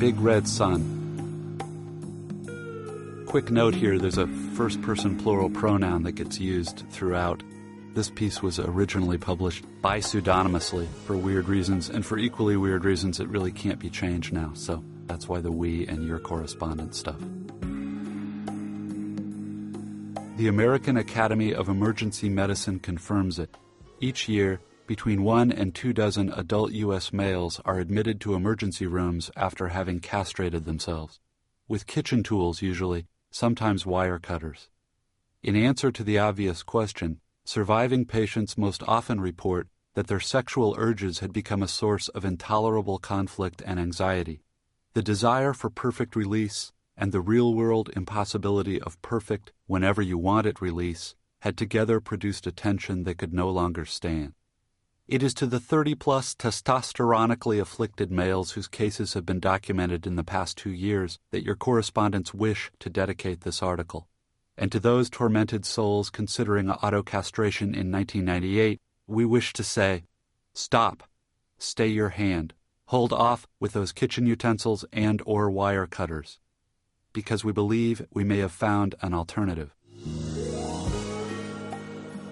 Big Red Sun. Quick note here, there's a first-person plural pronoun that gets used throughout. This piece was originally published bi-pseudonymously for weird reasons, and for equally weird reasons it really can't be changed now, so that's why the we and your correspondent stuff. The American Academy of Emergency Medicine confirms it. Each year, between 1 and 2 dozen adult U.S. males are admitted to emergency rooms after having castrated themselves, with kitchen tools usually, sometimes wire cutters. In answer to the obvious question, surviving patients most often report that their sexual urges had become a source of intolerable conflict and anxiety. The desire for perfect release and the real-world impossibility of perfect, whenever you want it release, had together produced a tension they could no longer stand. It is to the 30-plus testosteronically afflicted males whose cases have been documented in the past 2 years that your correspondents wish to dedicate this article. And to those tormented souls considering autocastration in 1998, we wish to say, stop, stay your hand, hold off with those kitchen utensils and/or wire cutters, because we believe we may have found an alternative.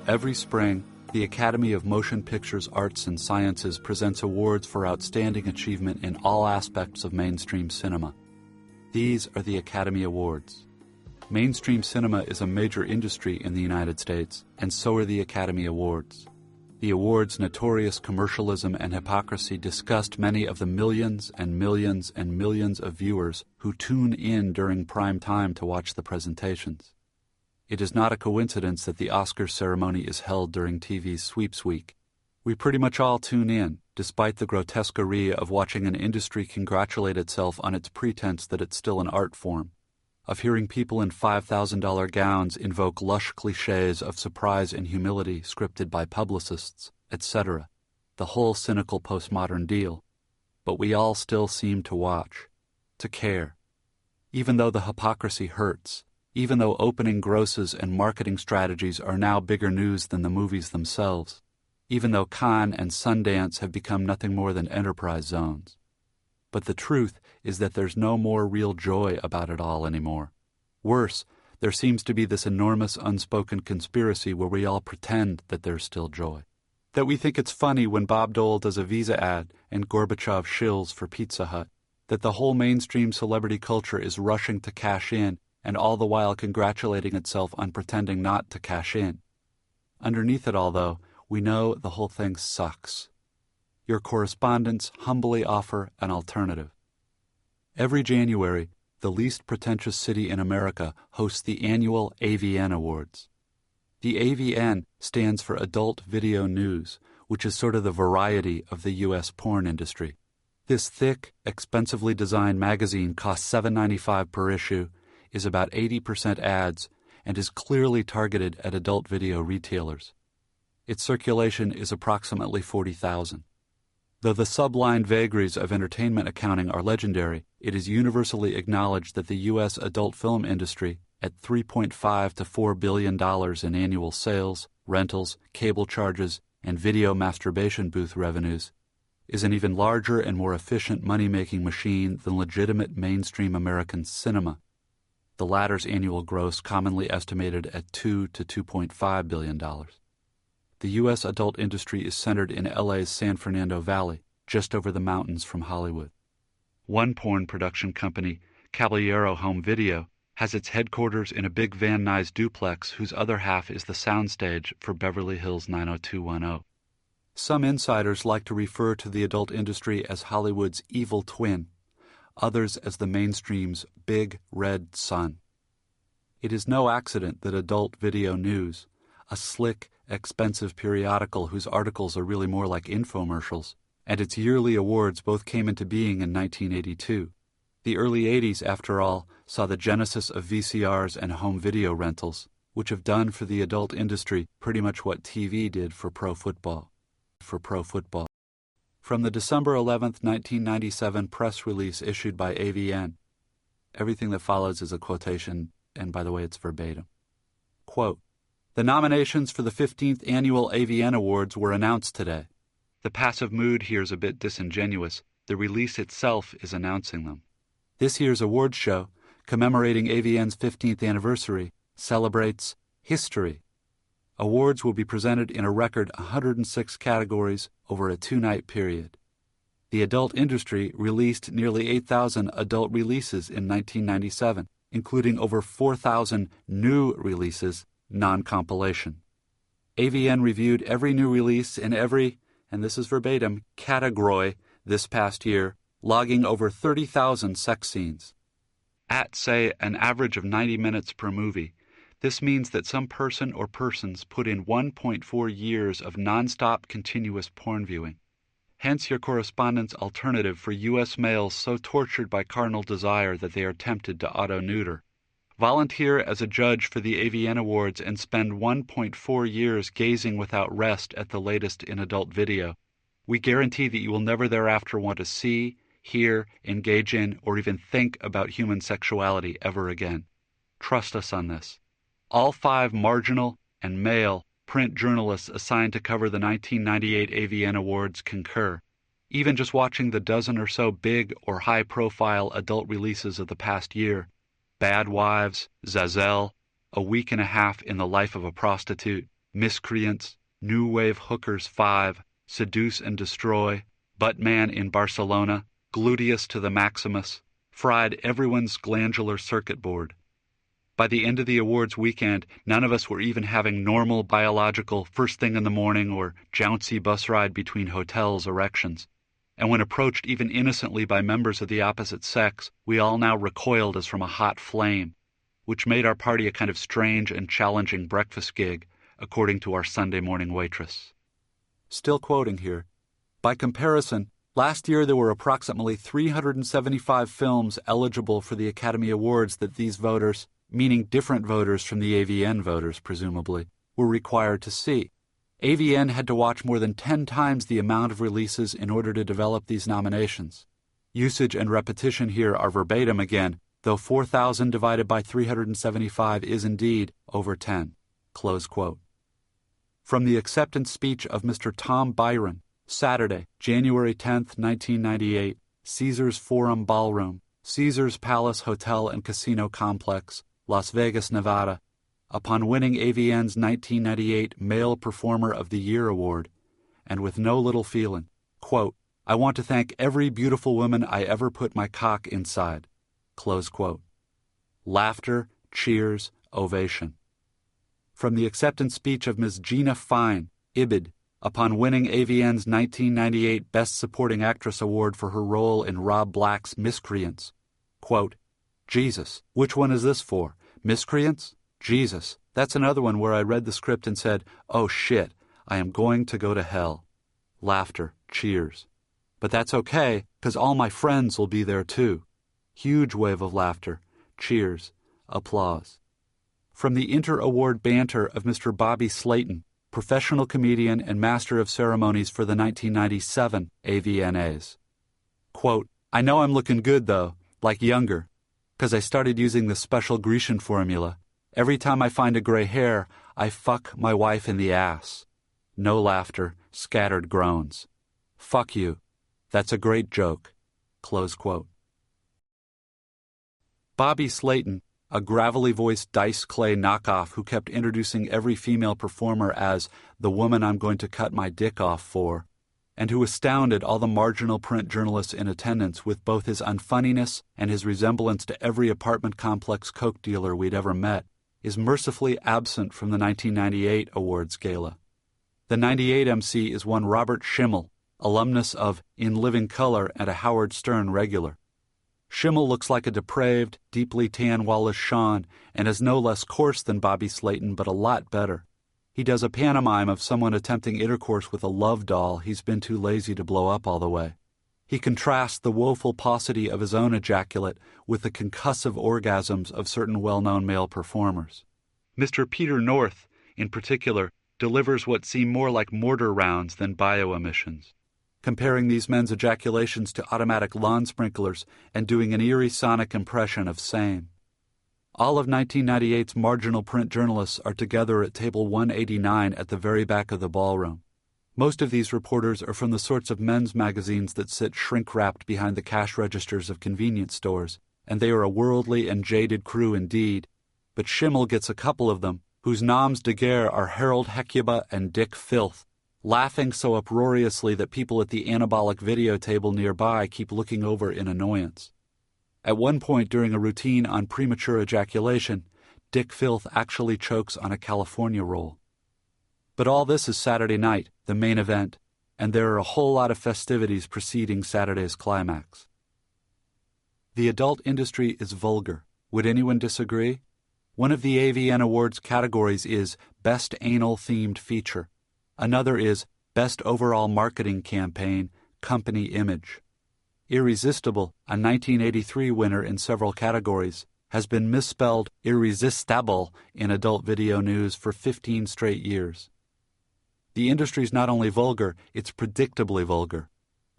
Every spring, the Academy of Motion Pictures Arts and Sciences presents awards for outstanding achievement in all aspects of mainstream cinema. These are the Academy Awards. Mainstream cinema is a major industry in the United States, and so are the Academy Awards. The awards' notorious commercialism and hypocrisy disgust many of the millions and millions and millions of viewers who tune in during prime time to watch the presentations. It is not a coincidence that the Oscars ceremony is held during TV's Sweeps Week. We pretty much all tune in, despite the grotesquerie of watching an industry congratulate itself on its pretense that it's still an art form, of hearing people in $5,000 gowns invoke lush cliches of surprise and humility scripted by publicists, etc., the whole cynical postmodern deal. But we all still seem to watch, to care, even though the hypocrisy hurts. Even though opening grosses and marketing strategies are now bigger news than the movies themselves, even though Cannes and Sundance have become nothing more than enterprise zones. But the truth is that there's no more real joy about it all anymore. Worse, there seems to be this enormous unspoken conspiracy where we all pretend that there's still joy. That we think it's funny when Bob Dole does a Visa ad and Gorbachev shills for Pizza Hut. That the whole mainstream celebrity culture is rushing to cash in and all the while congratulating itself on pretending not to cash in. Underneath it all, though, we know the whole thing sucks. Your correspondents humbly offer an alternative. Every January, the least pretentious city in America hosts the annual AVN Awards. The AVN stands for Adult Video News, which is sort of the variety of the U.S. porn industry. This thick, expensively designed magazine costs $7.95 per issue, is about 80% ads, and is clearly targeted at adult video retailers. Its circulation is approximately 40,000. Though the subline vagaries of entertainment accounting are legendary, it is universally acknowledged that the U.S. adult film industry, at $3.5 to $4 billion in annual sales, rentals, cable charges, and video masturbation booth revenues, is an even larger and more efficient money-making machine than legitimate mainstream American cinema. The latter's annual gross commonly estimated at $2 to $2.5 billion. The U.S. adult industry is centered in L.A.'s San Fernando Valley, just over the mountains from Hollywood. One porn production company, Caballero Home Video, has its headquarters in a big Van Nuys duplex whose other half is the soundstage for Beverly Hills 90210. Some insiders like to refer to the adult industry as Hollywood's evil twin, others as the mainstream's big red sun. It is no accident that Adult Video News, a slick, expensive periodical whose articles are really more like infomercials, and its yearly awards both came into being in 1982. The early 80s, after all, saw the genesis of VCRs and home video rentals, which have done for the adult industry pretty much what TV did for pro football. From the December 11, 1997 press release issued by AVN, everything that follows is a quotation, and by the way, it's verbatim. Quote, "The nominations for the 15th Annual AVN Awards were announced today. The passive mood here is a bit disingenuous. The release itself is announcing them. This year's awards show, commemorating AVN's 15th anniversary, celebrates history. Awards will be presented in a record 106 categories over a 2-night period. The adult industry released nearly 8,000 adult releases in 1997, including over 4,000 new releases, non-compilation. AVN reviewed every new release in every, and this is verbatim, category this past year, logging over 30,000 sex scenes. At, say, an average of 90 minutes per movie, this means that some person or persons put in 1.4 years of nonstop continuous porn viewing. Hence your correspondent's alternative for U.S. males so tortured by carnal desire that they are tempted to auto-neuter. Volunteer as a judge for the AVN Awards and spend 1.4 years gazing without rest at the latest in adult video. We guarantee that you will never thereafter want to see, hear, engage in, or even think about human sexuality ever again. Trust us on this. All 5 marginal and male print journalists assigned to cover the 1998 AVN Awards concur. Even just watching the dozen or so big or high-profile adult releases of the past year, Bad Wives, Zazelle, A Week and a Half in the Life of a Prostitute, Miscreants, New Wave Hookers 5, Seduce and Destroy, Buttman in Barcelona, Gluteus to the Maximus, fried everyone's glandular circuit board. By the end of the awards weekend, none of us were even having normal biological first thing in the morning or jouncy bus ride between hotels erections. And when approached even innocently by members of the opposite sex, we all now recoiled as from a hot flame, which made our party a kind of strange and challenging breakfast gig, according to our Sunday morning waitress. Still quoting here, by comparison, last year there were approximately 375 films eligible for the Academy Awards that these voters, meaning different voters from the AVN voters presumably, were required to see. AVN had to watch more than 10 times the amount of releases in order to develop these nominations. Usage and repetition here are verbatim again, though 4,000 divided by 375 is indeed over 10. Close quote. From the acceptance speech of Mr. Tom Byron, Saturday, January 10, 1998, Caesars Forum Ballroom, Caesars Palace Hotel and Casino Complex, Las Vegas, Nevada, upon winning AVN's 1998 Male Performer of the Year Award, and with no little feeling, quote, I want to thank every beautiful woman I ever put my cock inside, close quote. Laughter, cheers, ovation. From the acceptance speech of Ms. Gina Fine, Ibid, upon winning AVN's 1998 Best Supporting Actress Award for her role in Rob Black's Miscreants, quote, Jesus, which one is this for? Miscreants? Jesus, that's another one where I read the script and said, oh shit, I am going to go to hell. Laughter, cheers. But that's okay, 'cause all my friends will be there too. Huge wave of laughter, cheers, applause. From the inter-award banter of Mr. Bobby Slayton, professional comedian and master of ceremonies for the 1997 AVNAs. Quote, I know I'm looking good though, like younger, 'cause I started using the special Grecian formula. Every time I find a gray hair, I fuck my wife in the ass. No laughter, scattered groans. Fuck you. That's a great joke. Close quote. Bobby Slayton, a gravelly-voiced Dice Clay knockoff who kept introducing every female performer as the woman I'm going to cut my dick off for, and who astounded all the marginal print journalists in attendance with both his unfunniness and his resemblance to every apartment complex coke dealer we'd ever met, is mercifully absent from the 1998 awards gala. The 98 MC is one Robert Schimmel, alumnus of In Living Color and a Howard Stern regular. Schimmel looks like a depraved, deeply tan Wallace Shawn and is no less coarse than Bobby Slayton, but a lot better. He does a pantomime of someone attempting intercourse with a love doll he's been too lazy to blow up all the way. He contrasts the woeful paucity of his own ejaculate with the concussive orgasms of certain well-known male performers. Mr. Peter North, in particular, delivers what seem more like mortar rounds than bioemissions, comparing these men's ejaculations to automatic lawn sprinklers and doing an eerie sonic impression of same. All of 1998's marginal print journalists are together at table 189 at the very back of the ballroom. Most of these reporters are from the sorts of men's magazines that sit shrink-wrapped behind the cash registers of convenience stores, and they are a worldly and jaded crew indeed, but Schimmel gets a couple of them, whose noms de guerre are Harold Hecuba and Dick Filth, laughing so uproariously that people at the anabolic video table nearby keep looking over in annoyance. At one point during a routine on premature ejaculation, Dick Filth actually chokes on a California roll. But all this is Saturday night, the main event, and there are a whole lot of festivities preceding Saturday's climax. The adult industry is vulgar. Would anyone disagree? One of the AVN Awards categories is Best Anal-Themed Feature. Another is Best Overall Marketing Campaign, Company Image. Irresistible, a 1983 winner in several categories, has been misspelled irresistible in adult video news for 15 straight years. The industry's not only vulgar, it's predictably vulgar.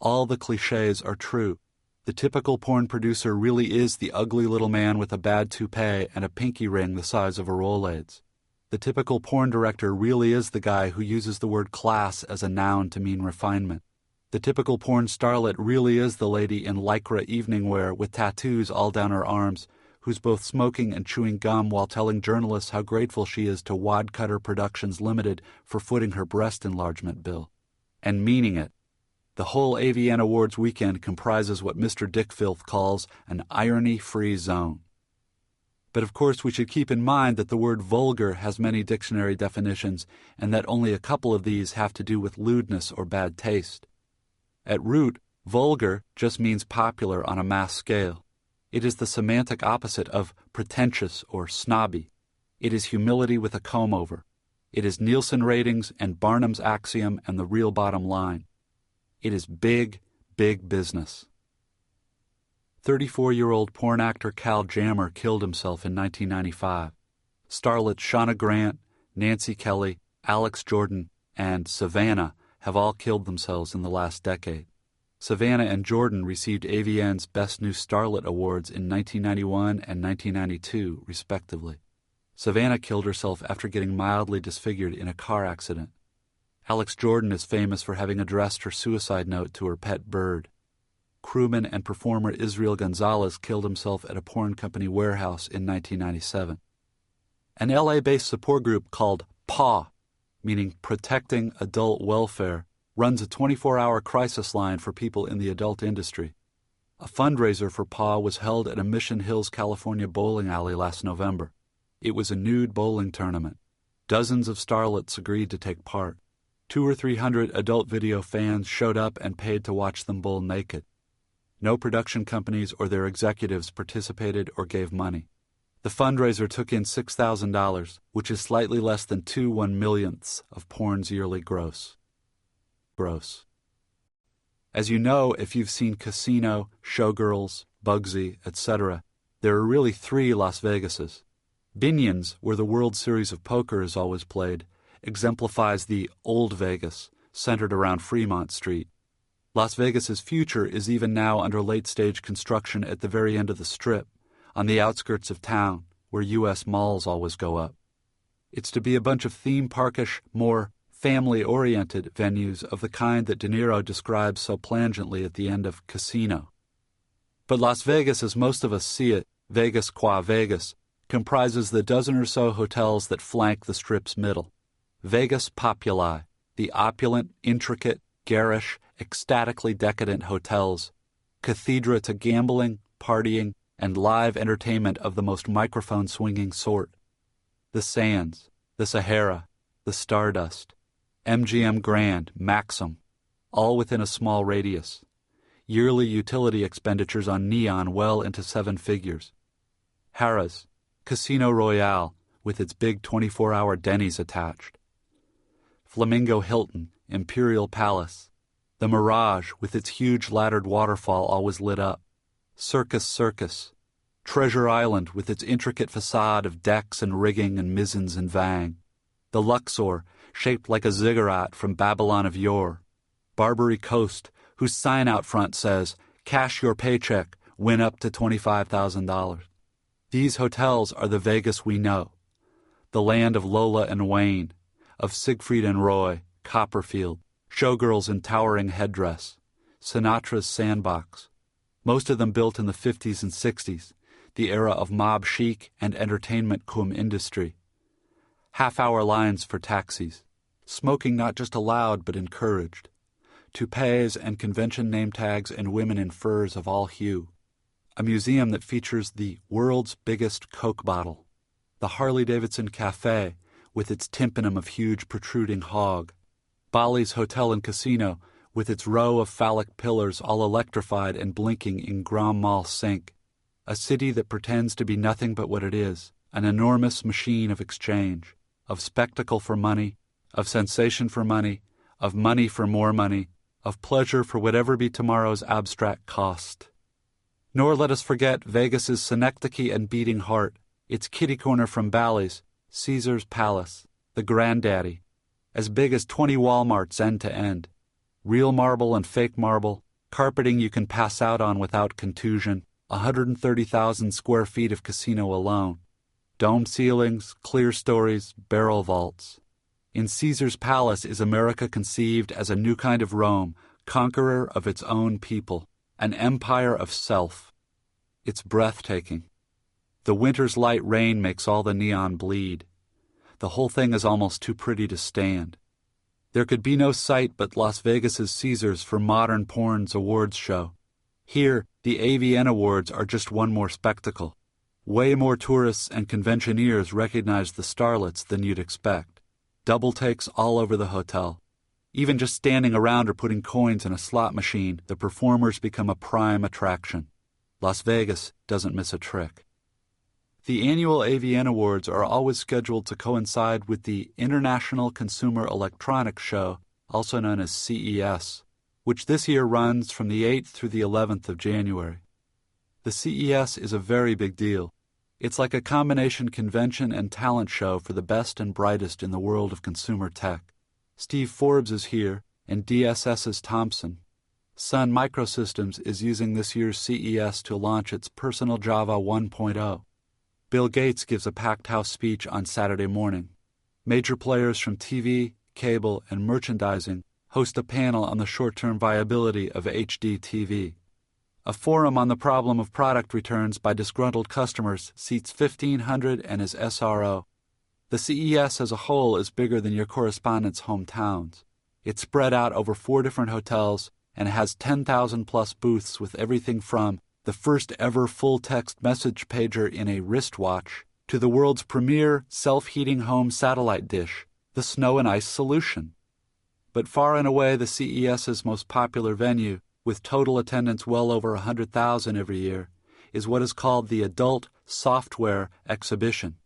All the cliches are true. The typical porn producer really is the ugly little man with a bad toupee and a pinky ring the size of a Rolaids. The typical porn director really is the guy who uses the word class as a noun to mean refinement. The typical porn starlet really is the lady in lycra evening wear with tattoos all down her arms, who's both smoking and chewing gum while telling journalists how grateful she is to Wadcutter Productions Limited for footing her breast enlargement bill. And meaning it. The whole AVN Awards weekend comprises what Mr. Dick Filth calls an irony-free zone. But of course we should keep in mind that the word vulgar has many dictionary definitions and that only a couple of these have to do with lewdness or bad taste. At root, vulgar just means popular on a mass scale. It is the semantic opposite of pretentious or snobby. It is humility with a comb-over. It is Nielsen ratings and Barnum's axiom and the real bottom line. It is big, big business. 34-year-old porn actor Cal Jammer killed himself in 1995. Starlets Shauna Grant, Nancy Kelly, Alex Jordan, and Savannah have all killed themselves in the last decade. Savannah and Jordan received AVN's Best New Starlet Awards in 1991 and 1992, respectively. Savannah killed herself after getting mildly disfigured in a car accident. Alex Jordan is famous for having addressed her suicide note to her pet bird. Crewman and performer Israel Gonzalez killed himself at a porn company warehouse in 1997. An LA-based support group called PAW, meaning Protecting Adult Welfare, runs a 24-hour crisis line for people in the adult industry. A fundraiser for PAW was held at a Mission Hills, California bowling alley last November. It was a nude bowling tournament. Dozens of starlets agreed to take part. 200 or 300 adult video fans showed up and paid to watch them bowl naked. No production companies or their executives participated or gave money. The fundraiser took in $6,000, which is slightly less than 2/1,000,000ths of porn's yearly gross. As you know, if you've seen Casino, Showgirls, Bugsy, etc., there are really 3 Las Vegases. Binion's, where the World Series of Poker is always played, exemplifies the Old Vegas, centered around Fremont Street. Las Vegas's future is even now under late-stage construction at the very end of the Strip, on the outskirts of town, where U.S. malls always go up. It's to be a bunch of theme parkish, more family-oriented venues of the kind that De Niro describes so plangently at the end of Casino. But Las Vegas, as most of us see it, Vegas qua Vegas, comprises the dozen or so hotels that flank the Strip's middle. Vegas Populi, the opulent, intricate, garish, ecstatically decadent hotels, cathedra to gambling, partying, and live entertainment of the most microphone-swinging sort. The Sands, the Sahara, the Stardust, MGM Grand, Maxim, all within a small radius. Yearly utility expenditures on neon well into 7 figures. Harrah's, Casino Royale, with its big 24-hour Denny's attached. Flamingo Hilton, Imperial Palace. The Mirage, with its huge laddered waterfall always lit up. Circus. Treasure Island, with its intricate facade of decks and rigging and mizens and vang. The Luxor, shaped like a ziggurat from Babylon of yore. Barbary Coast, whose sign out front says, "Cash your paycheck, win up to $25,000. These hotels are the Vegas we know. The land of Lola and Wayne, of Siegfried and Roy, Copperfield, showgirls in towering headdress, Sinatra's sandbox. most of them built in the 50s and 60s, the era of mob chic and entertainment cum industry. Half-hour lines for taxis, smoking not just allowed but encouraged, toupees and convention name tags and women in furs of all hue. A museum that features the world's biggest Coke bottle, the Harley-Davidson Cafe with its tympanum of huge protruding hog, Bali's Hotel and Casino with its row of phallic pillars all electrified and blinking in Grand Mal sync, a city that pretends to be nothing but what it is, an enormous machine of exchange, of spectacle for money, of sensation for money, of money for more money, of pleasure for whatever be tomorrow's abstract cost. Nor let us forget Vegas's synecdoche and beating heart, its kitty corner from Bally's, Caesar's Palace, the granddaddy, as big as 20 Walmarts end to end, real marble and fake marble, carpeting you can pass out on without contusion, 130,000 square feet of casino alone, dome ceilings, clear stories, barrel vaults. In Caesar's Palace is America conceived as a new kind of Rome, conqueror of its own people, an empire of self. It's breathtaking. The winter's light rain makes all the neon bleed. The whole thing is almost too pretty to stand. There could be no site but Las Vegas's Caesars for modern porn's awards show. Here, the AVN Awards are just one more spectacle. Way more tourists and conventioneers recognize the starlets than you'd expect. Double takes all over the hotel. Even just standing around or putting coins in a slot machine, the performers become a prime attraction. Las Vegas doesn't miss a trick. The annual AVN Awards are always scheduled to coincide with the International Consumer Electronics Show, also known as CES, which this year runs from the 8th through the 11th of January. The CES is a very big deal. It's like a combination convention and talent show for the best and brightest in the world of consumer tech. Steve Forbes is here, and DSS's Thompson. Sun Microsystems is using this year's CES to launch its Personal Java 1.0. Bill Gates gives a packed house speech on Saturday morning. Major players from TV, cable, and merchandising host a panel on the short-term viability of HD TV. A forum on the problem of product returns by disgruntled customers seats 1,500 and is SRO. The CES as a whole is bigger than your correspondent's hometowns. It's spread out over 4 different hotels and has 10,000-plus booths with everything from the first ever full-text message pager in a wristwatch to the world's premier self-heating home satellite dish, the Snow and Ice Solution. But far and away the CES's most popular venue, with total attendance well over 100,000 every year, is what is called the Adult Software Exhibition.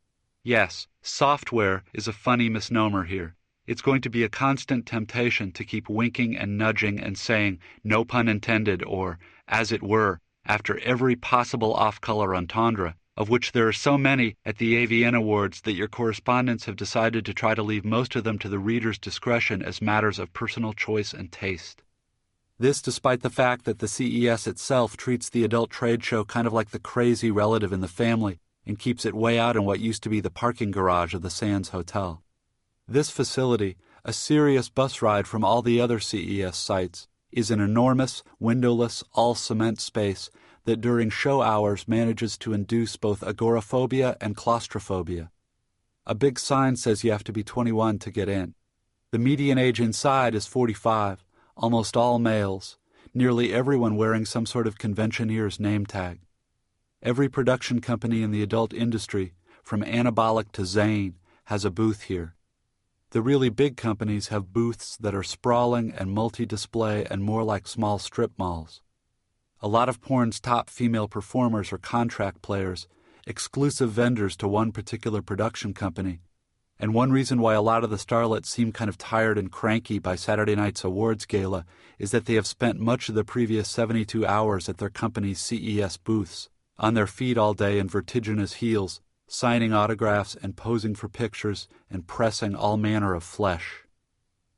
Yes, software is a funny misnomer here. It's going to be a constant temptation to keep winking and nudging and saying, no pun intended, or, as it were, after every possible off-color entendre, of which there are so many at the AVN Awards that your correspondents have decided to try to leave most of them to the reader's discretion as matters of personal choice and taste. This despite the fact that the CES itself treats the adult trade show kind of like the crazy relative in the family and keeps it way out in what used to be the parking garage of the Sands Hotel. This facility, a serious bus ride from all the other CES sites, is an enormous, windowless, all-cement space that during show hours manages to induce both agoraphobia and claustrophobia. A big sign says you have to be 21 to get in. The median age inside is 45, almost all males, nearly everyone wearing some sort of conventioneer's name tag. Every production company in the adult industry, from Anabolic to Zane, has a booth here. The really big companies have booths that are sprawling and multi-display and more like small strip malls. A lot of porn's top female performers are contract players, exclusive vendors to one particular production company. And one reason why a lot of the starlets seem kind of tired and cranky by Saturday night's awards gala is that they have spent much of the previous 72 hours at their company's CES booths, on their feet all day in vertiginous heels, signing autographs and posing for pictures and pressing all manner of flesh.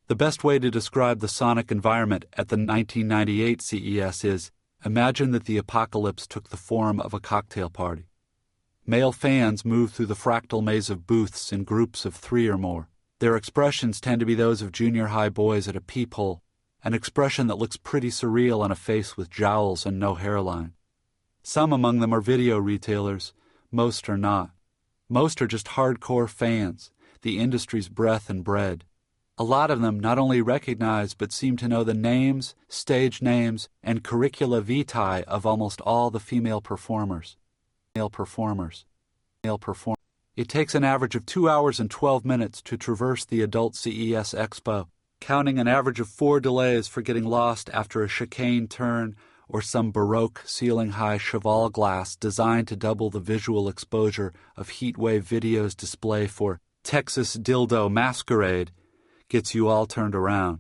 The best way to describe the sonic environment at the 1998 CES is, imagine that the apocalypse took the form of a cocktail party. Male fans move through the fractal maze of booths in groups of 3 or more. Their expressions tend to be those of junior high boys at a peephole, an expression that looks pretty surreal on a face with jowls and no hairline. Some among them are video retailers, most are not. Most are just hardcore fans, the industry's breath and bread. A lot of them not only recognize but seem to know the names, stage names, and curricula vitae of almost all the female performers. It takes an average of 2 hours and 12 minutes to traverse the Adult CES Expo, counting an average of 4 delays for getting lost after a chicane turn or some Baroque ceiling-high cheval glass designed to double the visual exposure of heatwave videos display for Texas Dildo Masquerade gets you all turned around.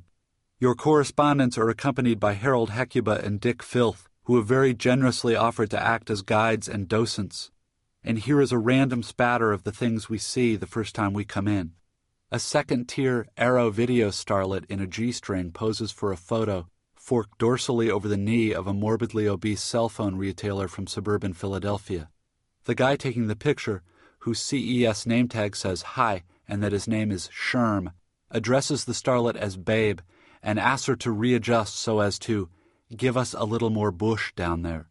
Your correspondents are accompanied by Harold Hecuba and Dick Filth, who have very generously offered to act as guides and docents. And here is a random spatter of the things we see the first time we come in. A second-tier Arrow video starlet in a G-string poses for a photo, forked dorsally over the knee of a morbidly obese cell phone retailer from suburban Philadelphia. The guy taking the picture, whose CES name tag says "Hi" and that his name is Sherm, addresses the starlet as Babe and asks her to readjust so as to give us a little more bush down there.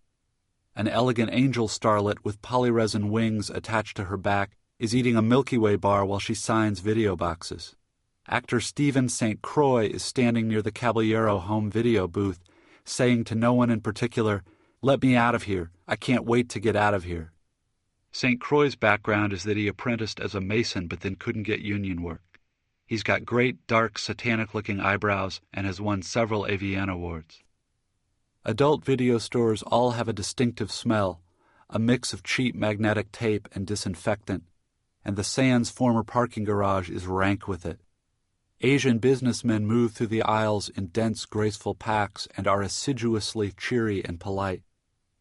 An elegant angel starlet with polyresin wings attached to her back is eating a Milky Way bar while she signs video boxes. Actor Stephen St. Croix is standing near the Caballero home video booth, saying to no one in particular, "Let me out of here. I can't wait to get out of here." St. Croix's background is that he apprenticed as a mason but then couldn't get union work. He's got great, dark, satanic-looking eyebrows and has won several AVN Awards. Adult video stores all have a distinctive smell, a mix of cheap magnetic tape and disinfectant, and the Sands' former parking garage is rank with it. Asian businessmen move through the aisles in dense, graceful packs and are assiduously cheery and polite.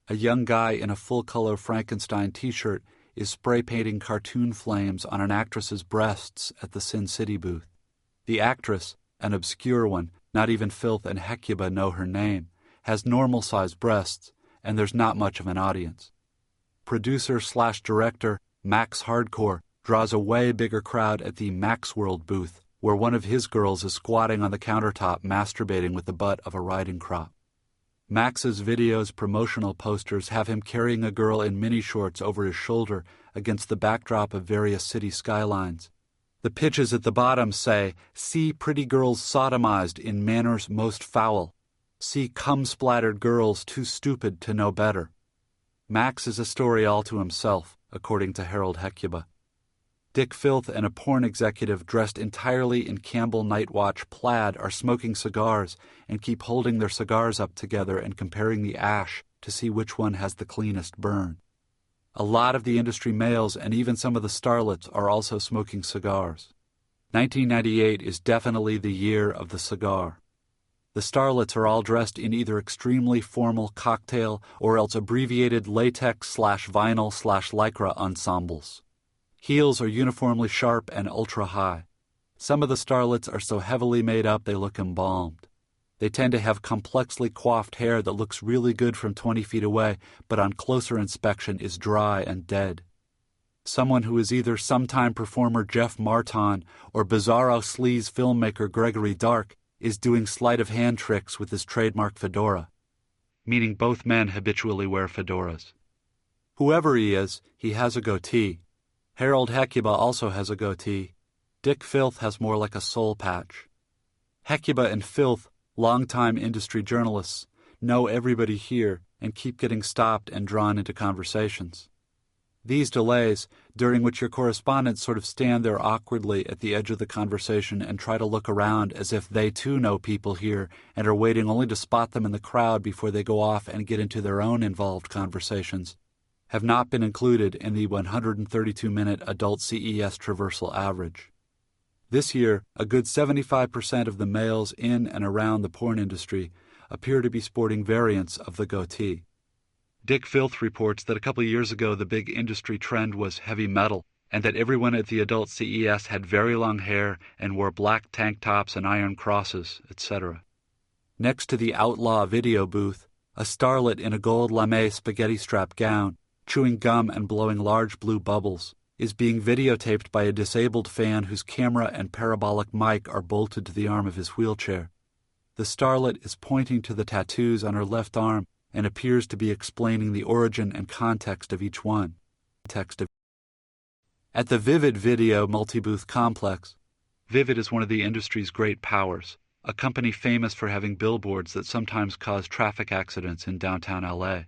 A young guy in a full-color Frankenstein t-shirt is spray-painting cartoon flames on an actress's breasts at the Sin City booth. The actress, an obscure one, not even Filth and Hecuba know her name, has normal-sized breasts, and there's not much of an audience. Producer/director Max Hardcore draws a way bigger crowd at the Max World booth, where one of his girls is squatting on the countertop masturbating with the butt of a riding crop. Max's video's promotional posters have him carrying a girl in mini-shorts over his shoulder against the backdrop of various city skylines. The pitches at the bottom say, "See pretty girls sodomized in manners most foul. See cum-splattered girls too stupid to know better." Max is a story all to himself, according to Harold Hecuba. Dick Filth and a porn executive dressed entirely in Campbell Nightwatch plaid are smoking cigars and keep holding their cigars up together and comparing the ash to see which one has the cleanest burn. A lot of the industry males and even some of the starlets are also smoking cigars. 1998 is definitely the year of the cigar. The starlets are all dressed in either extremely formal cocktail or else abbreviated latex/vinyl/lycra ensembles. Heels are uniformly sharp and ultra-high. Some of the starlets are so heavily made up they look embalmed. They tend to have complexly coiffed hair that looks really good from 20 feet away, but on closer inspection is dry and dead. Someone who is either sometime performer Jeff Marton or bizarro sleaze filmmaker Gregory Dark is doing sleight-of-hand tricks with his trademark fedora, meaning both men habitually wear fedoras. Whoever he is, he has a goatee. Harold Hecuba also has a goatee. Dick Filth has more like a soul patch. Hecuba and Filth, longtime industry journalists, know everybody here and keep getting stopped and drawn into conversations. These delays, during which your correspondents sort of stand there awkwardly at the edge of the conversation and try to look around as if they too know people here and are waiting only to spot them in the crowd before they go off and get into their own involved conversations, have not been included in the 132-minute adult CES traversal average. This year, a good 75% of the males in and around the porn industry appear to be sporting variants of the goatee. Dick Filth reports that a couple years ago the big industry trend was heavy metal, and that everyone at the adult CES had very long hair and wore black tank tops and iron crosses, etc. Next to the outlaw video booth, a starlet in a gold lame spaghetti strap gown, chewing gum and blowing large blue bubbles, is being videotaped by a disabled fan whose camera and parabolic mic are bolted to the arm of his wheelchair. The starlet is pointing to the tattoos on her left arm and appears to be explaining the origin and context of each one. At the Vivid Video multi-booth complex, Vivid is one of the industry's great powers, a company famous for having billboards that sometimes cause traffic accidents in downtown LA.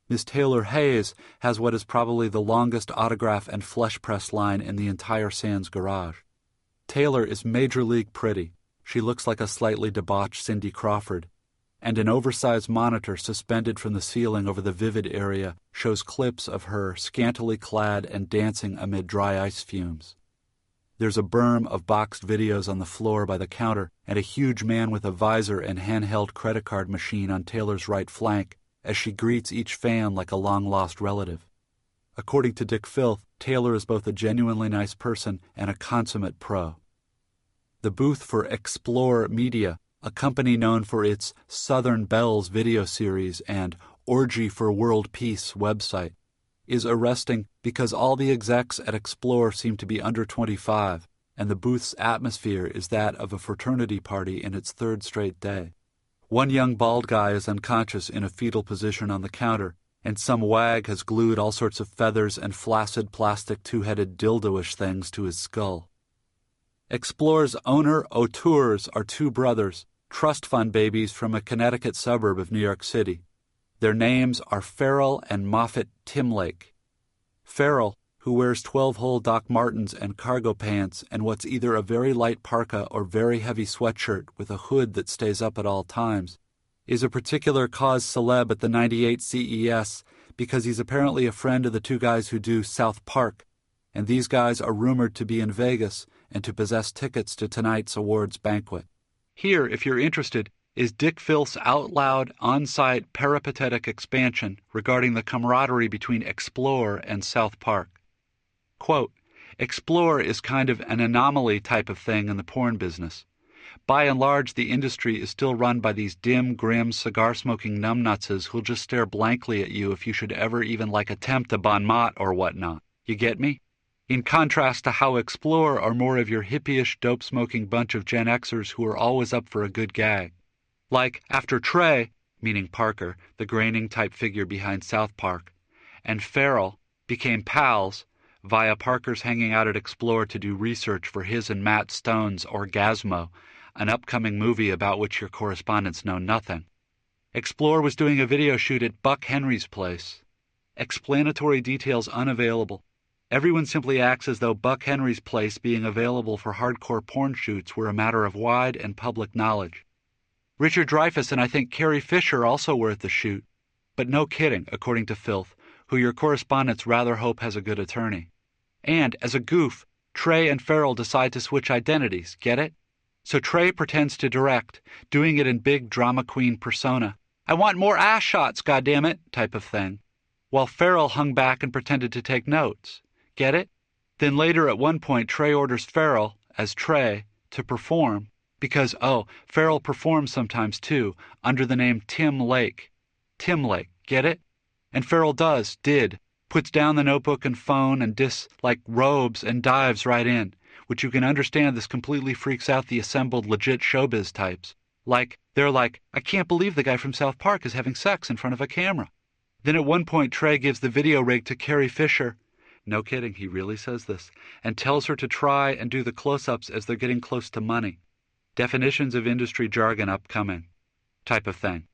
Miss Taylor Hayes has what is probably the longest autograph and flesh press line in the entire Sands garage. Taylor is major league pretty. She looks like a slightly debauched Cindy Crawford, and an oversized monitor suspended from the ceiling over the Vivid area shows clips of her scantily clad and dancing amid dry ice fumes. There's a berm of boxed videos on the floor by the counter and a huge man with a visor and handheld credit card machine on Taylor's right flank as she greets each fan like a long-lost relative. According to Dick Filth, Taylor is both a genuinely nice person and a consummate pro. The booth for Explore Media, a company known for its Southern Bells video series and Orgy for World Peace website, is arresting because all the execs at Explore seem to be under 25, and the booth's atmosphere is that of a fraternity party in its third straight day. One young bald guy is unconscious in a fetal position on the counter, and some wag has glued all sorts of feathers and flaccid plastic two-headed dildo-ish things to his skull. Explore's auteurs are two brothers, trust fund babies from a Connecticut suburb of New York City. Their names are Farrell and Moffett Timlake. Farrell, who wears 12-hole Doc Martens and cargo pants and what's either a very light parka or very heavy sweatshirt with a hood that stays up at all times, is a particular cause celeb at the 98 CES because he's apparently a friend of the two guys who do South Park, and these guys are rumored to be in Vegas and to possess tickets to tonight's awards banquet. Here, if you're interested, is Dick Filth's out-loud, on-site, peripatetic expansion regarding the camaraderie between Explore and South Park. Quote, Explore is kind of an anomaly type of thing in the porn business. By and large, the industry is still run by these dim, grim, cigar-smoking numbnutses who'll just stare blankly at you if you should ever even attempt a bon mot or whatnot. You get me? In contrast to how Explore are more of your hippie-ish, dope-smoking bunch of Gen Xers who are always up for a good gag. Like after Trey, meaning Parker, the graining-type figure behind South Park, and Farrell became pals via Parker's hanging out at Explore to do research for his and Matt Stone's Orgasmo, an upcoming movie about which your correspondents know nothing. Explore was doing a video shoot at Buck Henry's place. Explanatory details unavailable. Everyone simply acts as though Buck Henry's place being available for hardcore porn shoots were a matter of wide and public knowledge. Richard Dreyfuss and I think Carrie Fisher also were at the shoot. But no kidding, according to Filth, who your correspondents rather hope has a good attorney. And, as a goof, Trey and Farrell decide to switch identities, get it? So Trey pretends to direct, doing it in big drama queen persona. I want more ass shots, goddammit, type of thing. While Farrell hung back and pretended to take notes. Get it? Then later at one point Trey orders Farrell, as Trey, to perform, because, Farrell performs sometimes too, under the name Tim Lake. Tim Lake, get it? And Farrell did, puts down the notebook and phone and robes and dives right in, which you can understand this completely freaks out the assembled legit showbiz types. They're like, I can't believe the guy from South Park is having sex in front of a camera. Then at one point Trey gives the video rig to Carrie Fisher, no kidding, he really says this, and tells her to try and do the close-ups as they're getting close to money. Definitions of industry jargon upcoming. Type of thing.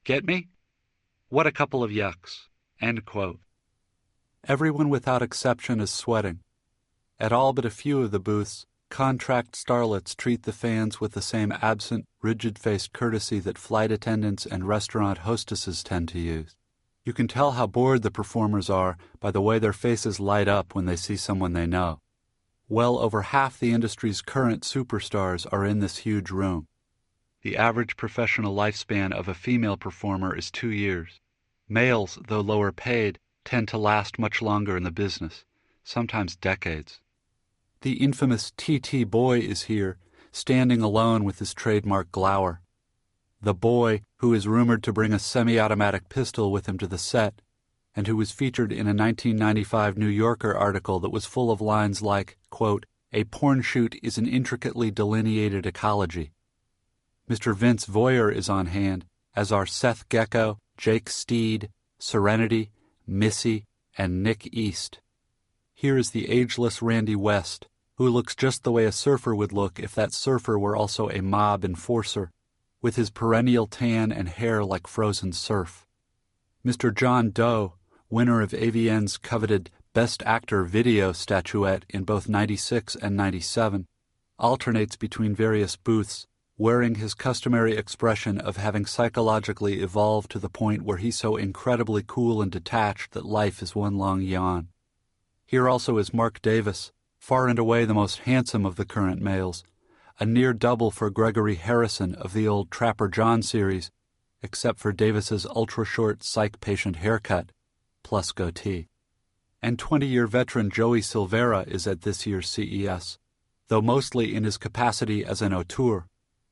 Get me? What a couple of yucks. End quote. Everyone without exception is sweating. At all but a few of the booths, contract starlets treat the fans with the same absent, rigid-faced courtesy that flight attendants and restaurant hostesses tend to use. You can tell how bored the performers are by the way their faces light up when they see someone they know. Well over half the industry's current superstars are in this huge room. The average professional lifespan of a female performer is 2 years. Males, though lower paid, tend to last much longer in the business, sometimes decades. The infamous T.T. Boy is here, standing alone with his trademark glower. The boy, who is rumored to bring a semi-automatic pistol with him to the set, and who was featured in a 1995 New Yorker article that was full of lines like, quote, a porn shoot is an intricately delineated ecology. Mr. Vince Voyer is on hand, as are Seth Gecko, Jake Steed, Serenity, Missy, and Nick East. Here is the ageless Randy West, who looks just the way a surfer would look if that surfer were also a mob enforcer, with his perennial tan and hair like frozen surf. Mr. John Doe, winner of AVN's coveted Best Actor Video statuette in both '96 and '97, alternates between various booths, wearing his customary expression of having psychologically evolved to the point where he's so incredibly cool and detached that life is one long yawn. Here also is Mark Davis, far and away the most handsome of the current males, a near double for Gregory Harrison of the old Trapper John series, except for Davis's ultra-short psych patient haircut, plus goatee. And 20-year veteran Joey Silvera is at this year's CES, though mostly in his capacity as an auteur.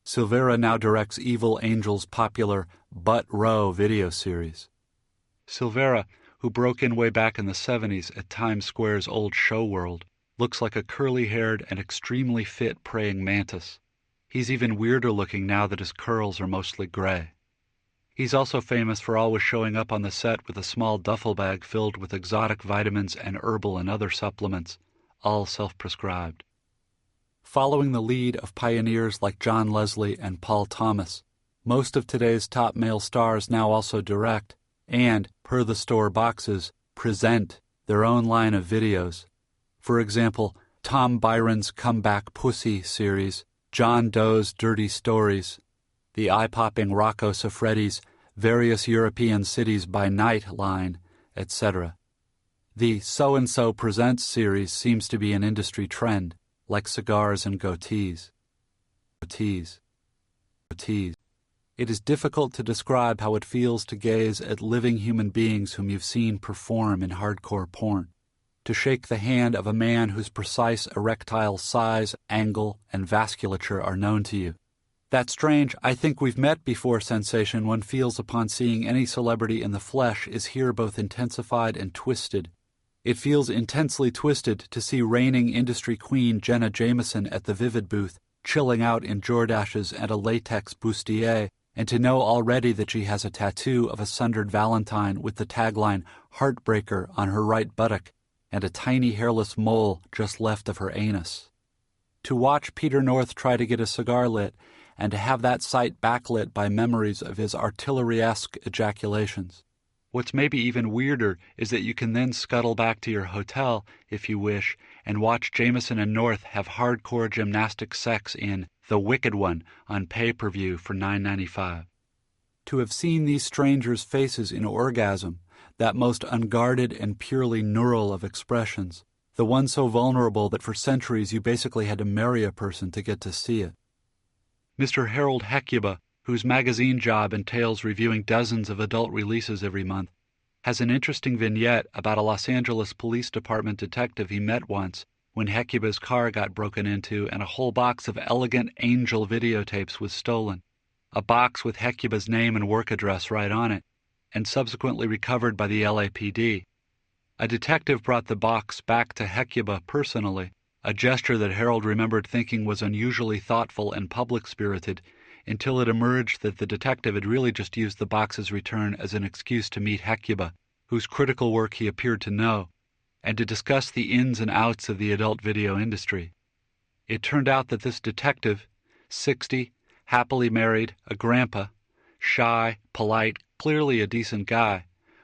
Silvera now directs Evil Angel's popular Butt Row video series. Silvera, who broke in way back in the 70s at Times Square's old show world, looks like a curly-haired and extremely fit praying mantis. He's even weirder looking now that his curls are mostly gray. He's also famous for always showing up on the set with a small duffel bag filled with exotic vitamins and herbal and other supplements, all self-prescribed. Following the lead of pioneers like John Leslie and Paul Thomas, most of today's top male stars now also direct and, per the store boxes, present their own line of videos. For example, Tom Byron's Comeback Pussy series, John Doe's Dirty Stories, the eye-popping Rocco Siffredi's Various European Cities by Night line, etc. The So-and-so Presents series seems to be an industry trend, like cigars and goatees. Goatees. It is difficult to describe how it feels to gaze at living human beings whom you've seen perform in hardcore porn, to shake the hand of a man whose precise erectile size, angle, and vasculature are known to you. That strange, I think we've met before sensation one feels upon seeing any celebrity in the flesh is here both intensified and twisted. It feels intensely twisted to see reigning industry queen Jenna Jameson at the Vivid booth, chilling out in Jordashes and a latex bustier, and to know already that she has a tattoo of a sundered Valentine with the tagline Heartbreaker on her right buttock and a tiny hairless mole just left of her anus. To watch Peter North try to get a cigar lit and to have that sight backlit by memories of his artillery-esque ejaculations. What's maybe even weirder is that you can then scuttle back to your hotel, if you wish, and watch Jameson and North have hardcore gymnastic sex in The Wicked One on pay-per-view for $9.95. To have seen these strangers' faces in orgasm, that most unguarded and purely neural of expressions, the one so vulnerable that for centuries you basically had to marry a person to get to see it. Mr. Harold Hecuba, whose magazine job entails reviewing dozens of adult releases every month, has an interesting vignette about a Los Angeles Police Department detective he met once when Hecuba's car got broken into and a whole box of elegant Angel videotapes was stolen, a box with Hecuba's name and work address right on it, and subsequently recovered by the LAPD. A detective brought the box back to Hecuba personally, a gesture that Harold remembered thinking was unusually thoughtful and public-spirited, until it emerged that the detective had really just used the box's return as an excuse to meet Hecuba, whose critical work he appeared to know, and to discuss the ins and outs of the adult video industry. It turned out that this detective, 60, happily married, a grandpa, shy, polite, clearly a decent guy,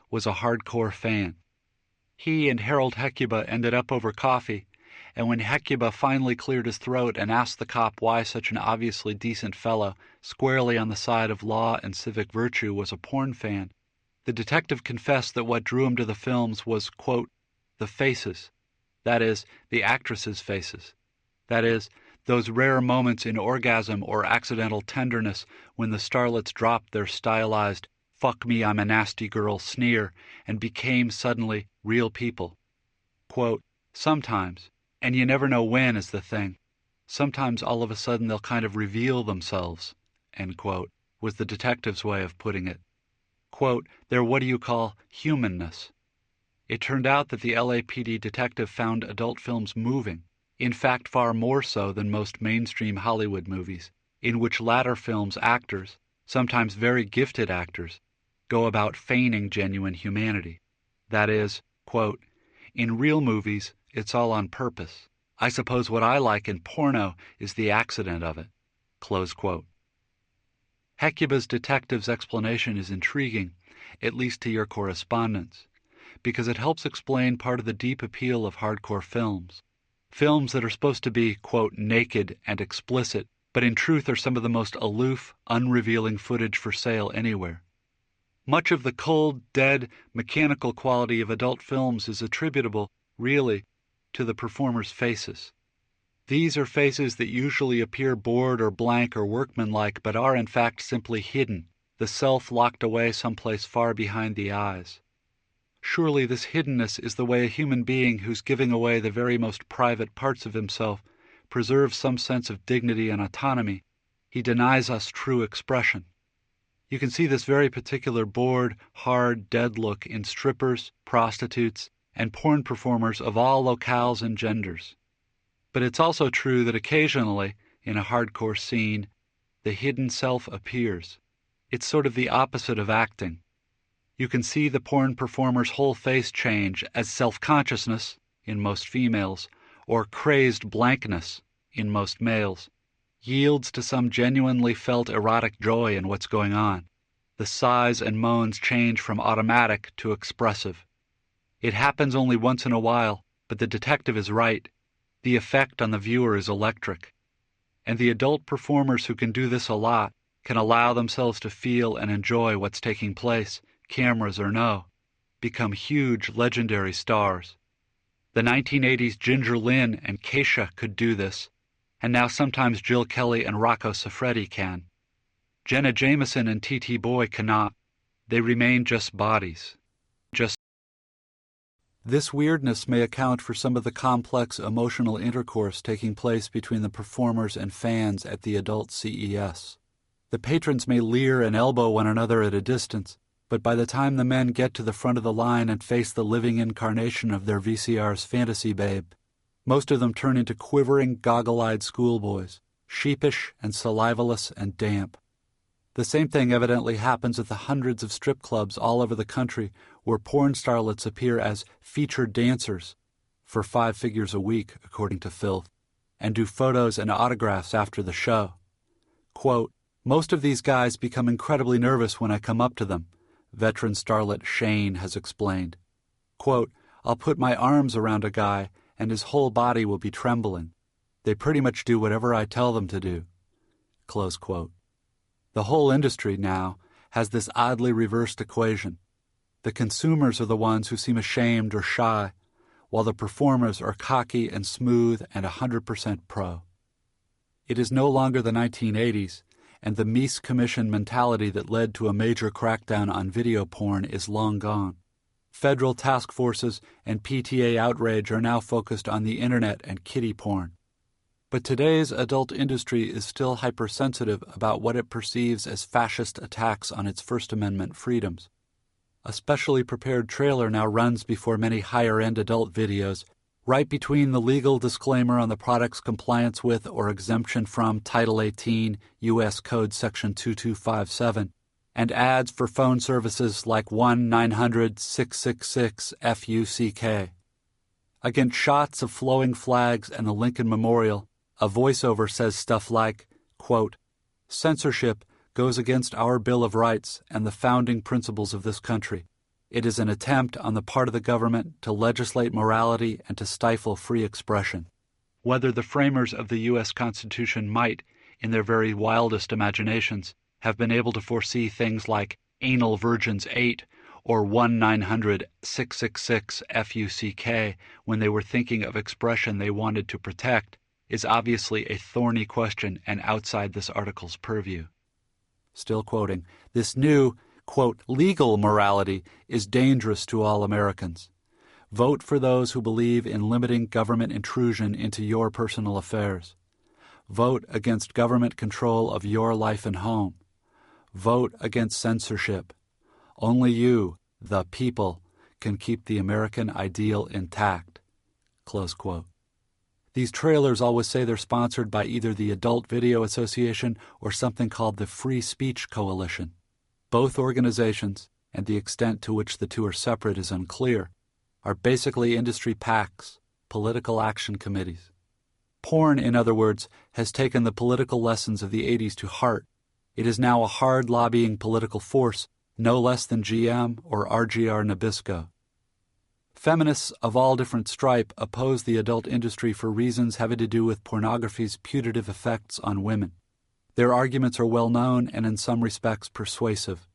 was a hardcore fan. He and Harold Hecuba ended up over coffee, and when Hecuba finally cleared his throat and asked the cop why such an obviously decent fellow, squarely on the side of law and civic virtue, was a porn fan, the detective confessed that what drew him to the films was, quote, the faces. That is, the actresses' faces. That is, those rare moments in orgasm or accidental tenderness when the starlets dropped their stylized, fuck me, I'm a nasty girl sneer and became suddenly real people. Quote, sometimes, and you never know when is the thing, sometimes all of a sudden they'll kind of reveal themselves, end quote, was the detective's way of putting it. Quote, their what do you call humanness. It turned out that the LAPD detective found adult films moving, in fact far more so than most mainstream Hollywood movies, in which latter films' actors, sometimes very gifted actors, go about feigning genuine humanity. That is, quote, in real movies, it's all on purpose. I suppose what I like in porno is the accident of it. Close quote. Hecuba's detective's explanation is intriguing, at least to your correspondents, because it helps explain part of the deep appeal of hardcore films. Films that are supposed to be, quote, naked and explicit, but in truth are some of the most aloof, unrevealing footage for sale anywhere. Much of the cold, dead, mechanical quality of adult films is attributable, really, to the performers' faces. These are faces that usually appear bored or blank or workmanlike, but are in fact simply hidden, the self locked away someplace far behind the eyes. Surely this hiddenness is the way a human being who's giving away the very most private parts of himself preserves some sense of dignity and autonomy. He denies us true expression. You can see this very particular bored, hard, dead look in strippers, prostitutes, and porn performers of all locales and genders. But it's also true that occasionally, in a hardcore scene, the hidden self appears. It's sort of the opposite of acting. You can see the porn performer's whole face change as self-consciousness, in most females, or crazed blankness, in most males, yields to some genuinely felt erotic joy in what's going on. The sighs and moans change from automatic to expressive. It happens only once in a while, but the detective is right. The effect on the viewer is electric. And the adult performers who can do this a lot can allow themselves to feel and enjoy what's taking place, cameras or no, become huge, legendary stars. The 1980s Ginger Lynn and Keisha could do this, and now sometimes Jill Kelly and Rocco Siffredi can. Jenna Jameson and T.T. Boy cannot. They remain just bodies. This weirdness may account for some of the complex emotional intercourse taking place between the performers and fans at the adult CES. The patrons may leer and elbow one another at a distance, but by the time the men get to the front of the line and face the living incarnation of their VCR's fantasy babe, most of them turn into quivering, goggle-eyed schoolboys, sheepish and salivaless and damp. The same thing evidently happens at the hundreds of strip clubs all over the country where porn starlets appear as featured dancers for 5 figures a week, according to Filth, and do photos and autographs after the show. Quote, most of these guys become incredibly nervous when I come up to them, veteran starlet Shane has explained. Quote, I'll put my arms around a guy and his whole body will be trembling. They pretty much do whatever I tell them to do. Close quote. The whole industry now has this oddly reversed equation. The consumers are the ones who seem ashamed or shy, while the performers are cocky and smooth and 100% pro. It is no longer the 1980s, and the Mies Commission mentality that led to a major crackdown on video porn is long gone. Federal task forces and PTA outrage are now focused on the internet and kiddie porn. But today's adult industry is still hypersensitive about what it perceives as fascist attacks on its First Amendment freedoms. A specially prepared trailer now runs before many higher-end adult videos, right between the legal disclaimer on the product's compliance with or exemption from Title 18 U.S. Code Section 2257, and ads for phone services like 1-900-666-FUCK. Against shots of flowing flags and the Lincoln Memorial, a voiceover says stuff like, quote, censorship goes against our Bill of Rights and the founding principles of this country. It is an attempt on the part of the government to legislate morality and to stifle free expression. Whether the framers of the U.S. Constitution might, in their very wildest imaginations, have been able to foresee things like Anal Virgins 8 or 1-900-666-FUCK when they were thinking of expression they wanted to protect, is obviously a thorny question and outside this article's purview. Still quoting, this new, quote, legal morality is dangerous to all Americans. Vote for those who believe in limiting government intrusion into your personal affairs. Vote against government control of your life and home. Vote against censorship. Only you, the people, can keep the American ideal intact. Close quote. These trailers always say they're sponsored by either the Adult Video Association or something called the Free Speech Coalition. Both organizations, and the extent to which the two are separate is unclear, are basically industry PACs, political action committees. Porn, in other words, has taken the political lessons of the 80s to heart. It is now a hard lobbying political force, no less than GM or RGR Nabisco. Feminists of all different stripe oppose the adult industry for reasons having to do with pornography's putative effects on women. Their arguments are well known and in some respects persuasive.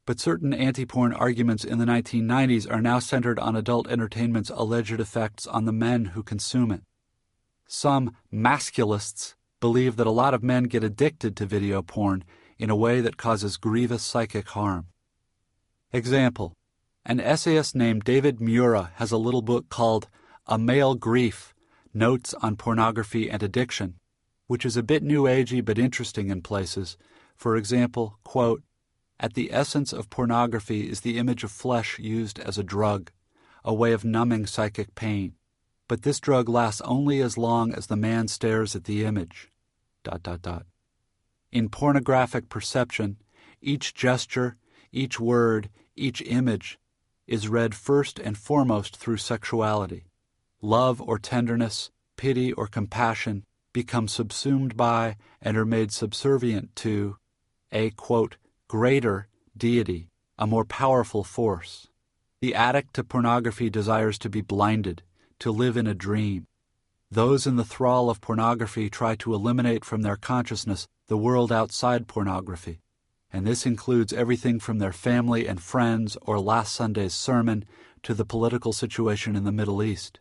But certain anti-porn arguments in the 1990s are now centered on adult entertainment's alleged effects on the men who consume it. Some masculists believe that a lot of men get addicted to video porn in a way that causes grievous psychic harm. Example: an essayist named David Mura has a little book called A Male Grief, Notes on Pornography and Addiction, which is a bit new agey but interesting in places. For example, quote, "At the essence of pornography is the image of flesh used as a drug, a way of numbing psychic pain. But this drug lasts only as long as the man stares at the image. ... In pornographic perception, each gesture, each word, each image is read first and foremost through sexuality. Love or tenderness, pity or compassion become subsumed by and are made subservient to a, quote, greater deity, a more powerful force. The addict to pornography desires to be blinded, to live in a dream. Those in the thrall of pornography try to eliminate from their consciousness the world outside pornography, and this includes everything from their family and friends or last Sunday's sermon to the political situation in the Middle East.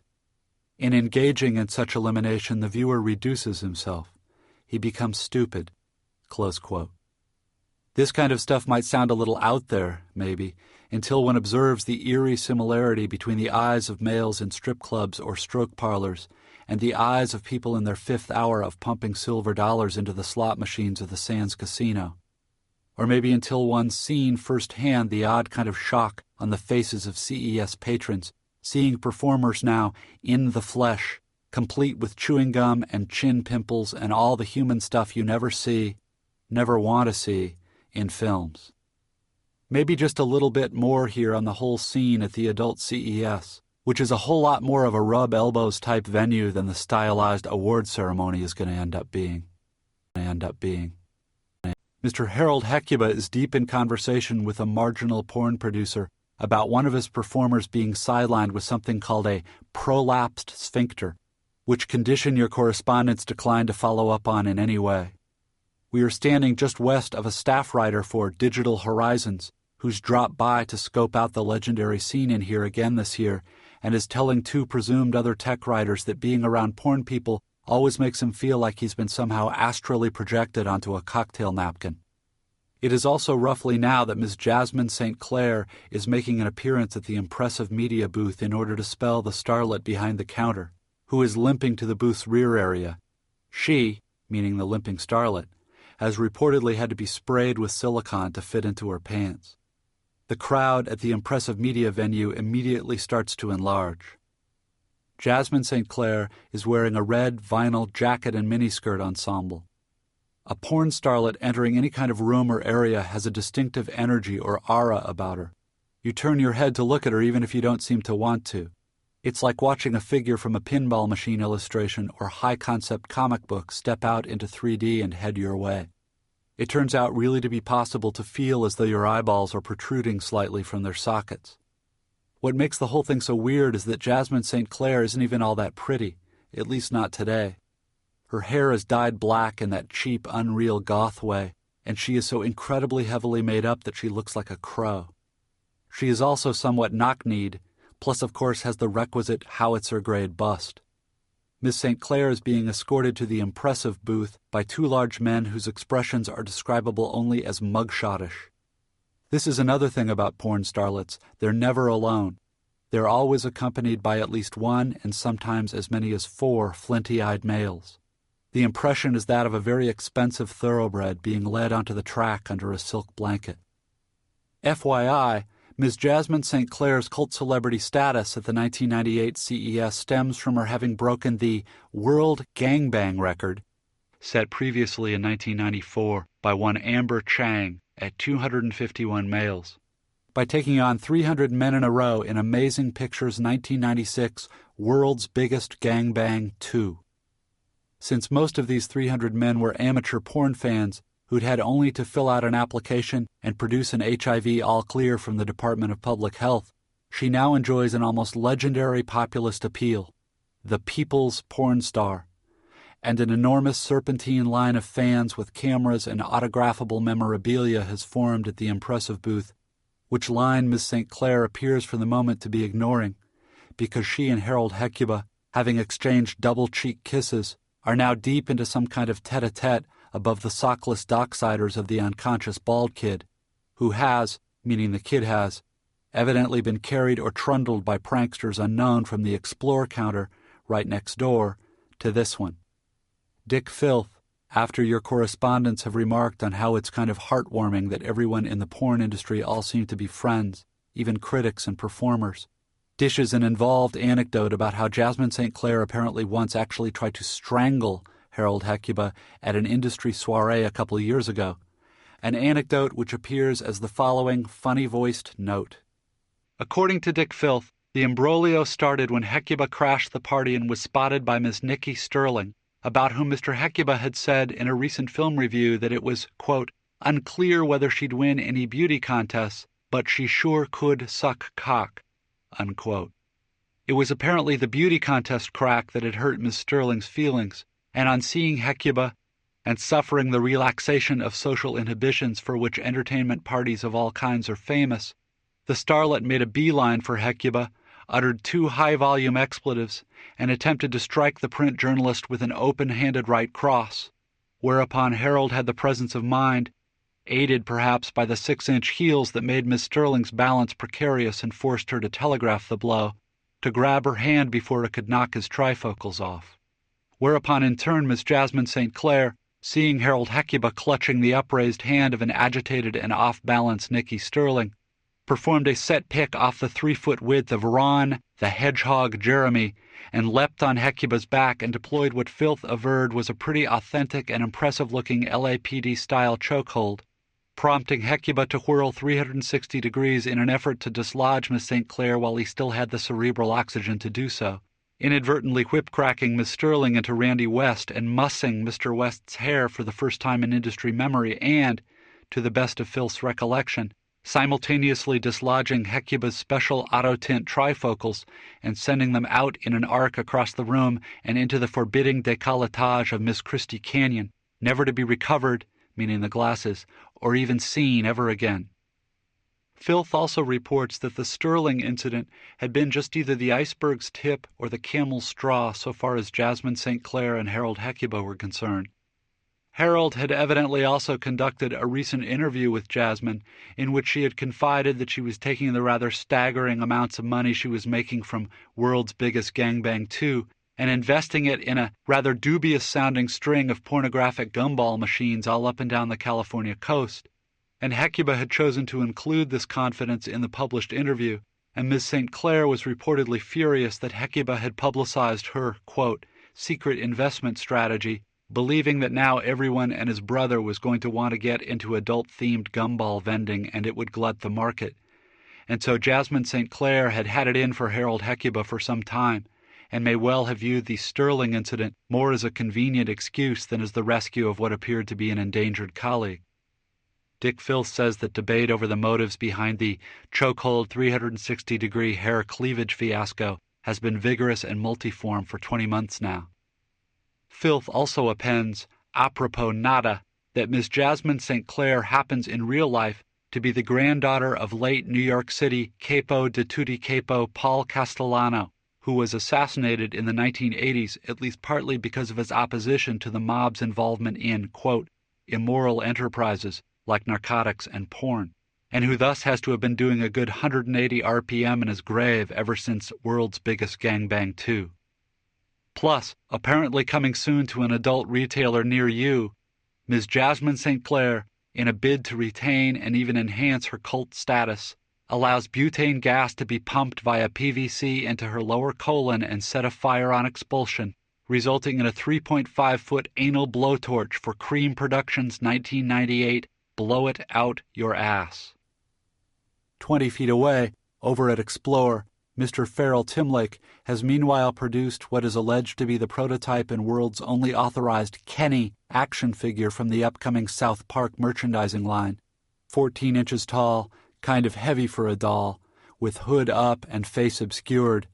In engaging in such elimination, the viewer reduces himself. He becomes stupid." Close quote. This kind of stuff might sound a little out there, maybe, until one observes the eerie similarity between the eyes of males in strip clubs or stroke parlors and the eyes of people in their fifth hour of pumping silver dollars into the slot machines of the Sands Casino. Or maybe until one's seen firsthand the odd kind of shock on the faces of CES patrons, seeing performers now in the flesh, complete with chewing gum and chin pimples and all the human stuff you never see, never want to see, in films. Maybe just a little bit more here on the whole scene at the adult CES, which is a whole lot more of a rub elbows type venue than the stylized award ceremony is going to end up being. Mr. Harold Hecuba is deep in conversation with a marginal porn producer about one of his performers being sidelined with something called a prolapsed sphincter, which condition your correspondents decline to follow up on in any way. We are standing just west of a staff writer for Digital Horizons, who's dropped by to scope out the legendary scene in here again this year, and is telling two presumed other tech writers that being around porn people always makes him feel like he's been somehow astrally projected onto a cocktail napkin. It is also roughly now that Ms. Jasmine St. Clair is making an appearance at the impressive media booth in order to spell the starlet behind the counter, who is limping to the booth's rear area. She, meaning the limping starlet, has reportedly had to be sprayed with silicone to fit into her pants. The crowd at the impressive media venue immediately starts to enlarge. Jasmine St. Clair is wearing a red vinyl jacket and miniskirt ensemble. A porn starlet entering any kind of room or area has a distinctive energy or aura about her. You turn your head to look at her even if you don't seem to want to. It's like watching a figure from a pinball machine illustration or high-concept comic book step out into 3D and head your way. It turns out really to be possible to feel as though your eyeballs are protruding slightly from their sockets. What makes the whole thing so weird is that Jasmine St. Clair isn't even all that pretty, at least not today. Her hair is dyed black in that cheap, unreal goth way, and she is so incredibly heavily made up that she looks like a crow. She is also somewhat knock-kneed, plus of course has the requisite howitzer-grade bust. Miss St. Clair is being escorted to the impressive booth by two large men whose expressions are describable only as mugshottish. This is another thing about porn starlets. They're never alone. They're always accompanied by at least one and sometimes as many as 4 flinty-eyed males. The impression is that of a very expensive thoroughbred being led onto the track under a silk blanket. FYI, Ms. Jasmine St. Clair's cult celebrity status at the 1998 CES stems from her having broken the World Gangbang record, set previously in 1994 by one Amber Chang at 251 males, by taking on 300 men in a row in Amazing Pictures' 1996 World's Biggest Gangbang 2. Since most of these 300 men were amateur porn fans who'd had only to fill out an application and produce an HIV all-clear from the Department of Public Health, she now enjoys an almost legendary populist appeal, the people's porn star, and an enormous serpentine line of fans with cameras and autographable memorabilia has formed at the impressive booth, which line Miss St. Clair appears for the moment to be ignoring, because she and Harold Hecuba, having exchanged double-cheek kisses, are now deep into some kind of tete-a-tete above the sockless docksiders of the unconscious bald kid, who has, meaning the kid has, evidently been carried or trundled by pranksters unknown from the Explore counter right next door to this one. Dick Filth, after your correspondents have remarked on how it's kind of heartwarming that everyone in the porn industry all seem to be friends, even critics and performers, dishes an involved anecdote about how Jasmine St. Clair apparently once actually tried to strangle Harold Hecuba at an industry soiree a couple of years ago, an anecdote which appears as the following funny-voiced note. According to Dick Filth, the imbroglio started when Hecuba crashed the party and was spotted by Miss Nikki Sterling, about whom Mr. Hecuba had said in a recent film review that it was, quote, unclear whether she'd win any beauty contests, but she sure could suck cock, unquote. It was apparently the beauty contest crack that had hurt Miss Sterling's feelings, and on seeing Hecuba and suffering the relaxation of social inhibitions for which entertainment parties of all kinds are famous, the starlet made a beeline for Hecuba, uttered 2 high-volume expletives, and attempted to strike the print journalist with an open-handed right cross, whereupon Harold had the presence of mind, aided perhaps by the 6-inch heels that made Miss Sterling's balance precarious and forced her to telegraph the blow, to grab her hand before it could knock his trifocals off. Whereupon in turn Miss Jasmine St. Clair, seeing Harold Hecuba clutching the upraised hand of an agitated and off-balance Nikki Sterling, performed a set pick off the 3-foot width of Ron the Hedgehog Jeremy, and leapt on Hecuba's back and deployed what Filth averred was a pretty authentic and impressive-looking LAPD-style chokehold, prompting Hecuba to whirl 360 degrees in an effort to dislodge Miss St. Clair while he still had the cerebral oxygen to do so, inadvertently whip-cracking Miss Sterling into Randy West and mussing Mr. West's hair for the first time in industry memory and, to the best of Filth's recollection, simultaneously dislodging Hecuba's special auto-tint trifocals and sending them out in an arc across the room and into the forbidding décolletage of Miss Christie Canyon, never to be recovered, meaning the glasses, or even seen ever again. Filth also reports that the Sterling incident had been just either the iceberg's tip or the camel's straw so far as Jasmine St. Clair and Harold Hecuba were concerned. Harold had evidently also conducted a recent interview with Jasmine in which she had confided that she was taking the rather staggering amounts of money she was making from World's Biggest Gangbang 2 and investing it in a rather dubious-sounding string of pornographic gumball machines all up and down the California coast, and Hecuba had chosen to include this confidence in the published interview, and Ms. St. Clair was reportedly furious that Hecuba had publicized her, quote, secret investment strategy, believing that now everyone and his brother was going to want to get into adult-themed gumball vending and it would glut the market. And so Jasmine St. Clair had had it in for Harold Hecuba for some time, and may well have viewed the Sterling incident more as a convenient excuse than as the rescue of what appeared to be an endangered colleague. Dick Filth says that debate over the motives behind the chokehold 360-degree hair cleavage fiasco has been vigorous and multiform for 20 months now. Filth also appends, apropos nada, that Miss Jasmine St. Clair happens in real life to be the granddaughter of late New York City capo de tutti capo Paul Castellano, who was assassinated in the 1980s at least partly because of his opposition to the mob's involvement in, quote, immoral enterprises like narcotics and porn, and who thus has to have been doing a good 180 RPM in his grave ever since World's Biggest Gangbang 2. Plus, apparently coming soon to an adult retailer near you, Ms. Jasmine St. Clair, in a bid to retain and even enhance her cult status, allows butane gas to be pumped via PVC into her lower colon and set afire on expulsion, resulting in a 3.5-foot anal blowtorch for Cream Productions' 1998 Blow It Out Your Ass. 20 feet away, over at Explore, Mr. Farrell Timlake has meanwhile produced what is alleged to be the prototype and world's only authorized Kenny action figure from the upcoming South Park merchandising line. 14 inches tall, kind of heavy for a doll, with hood up and face obscured,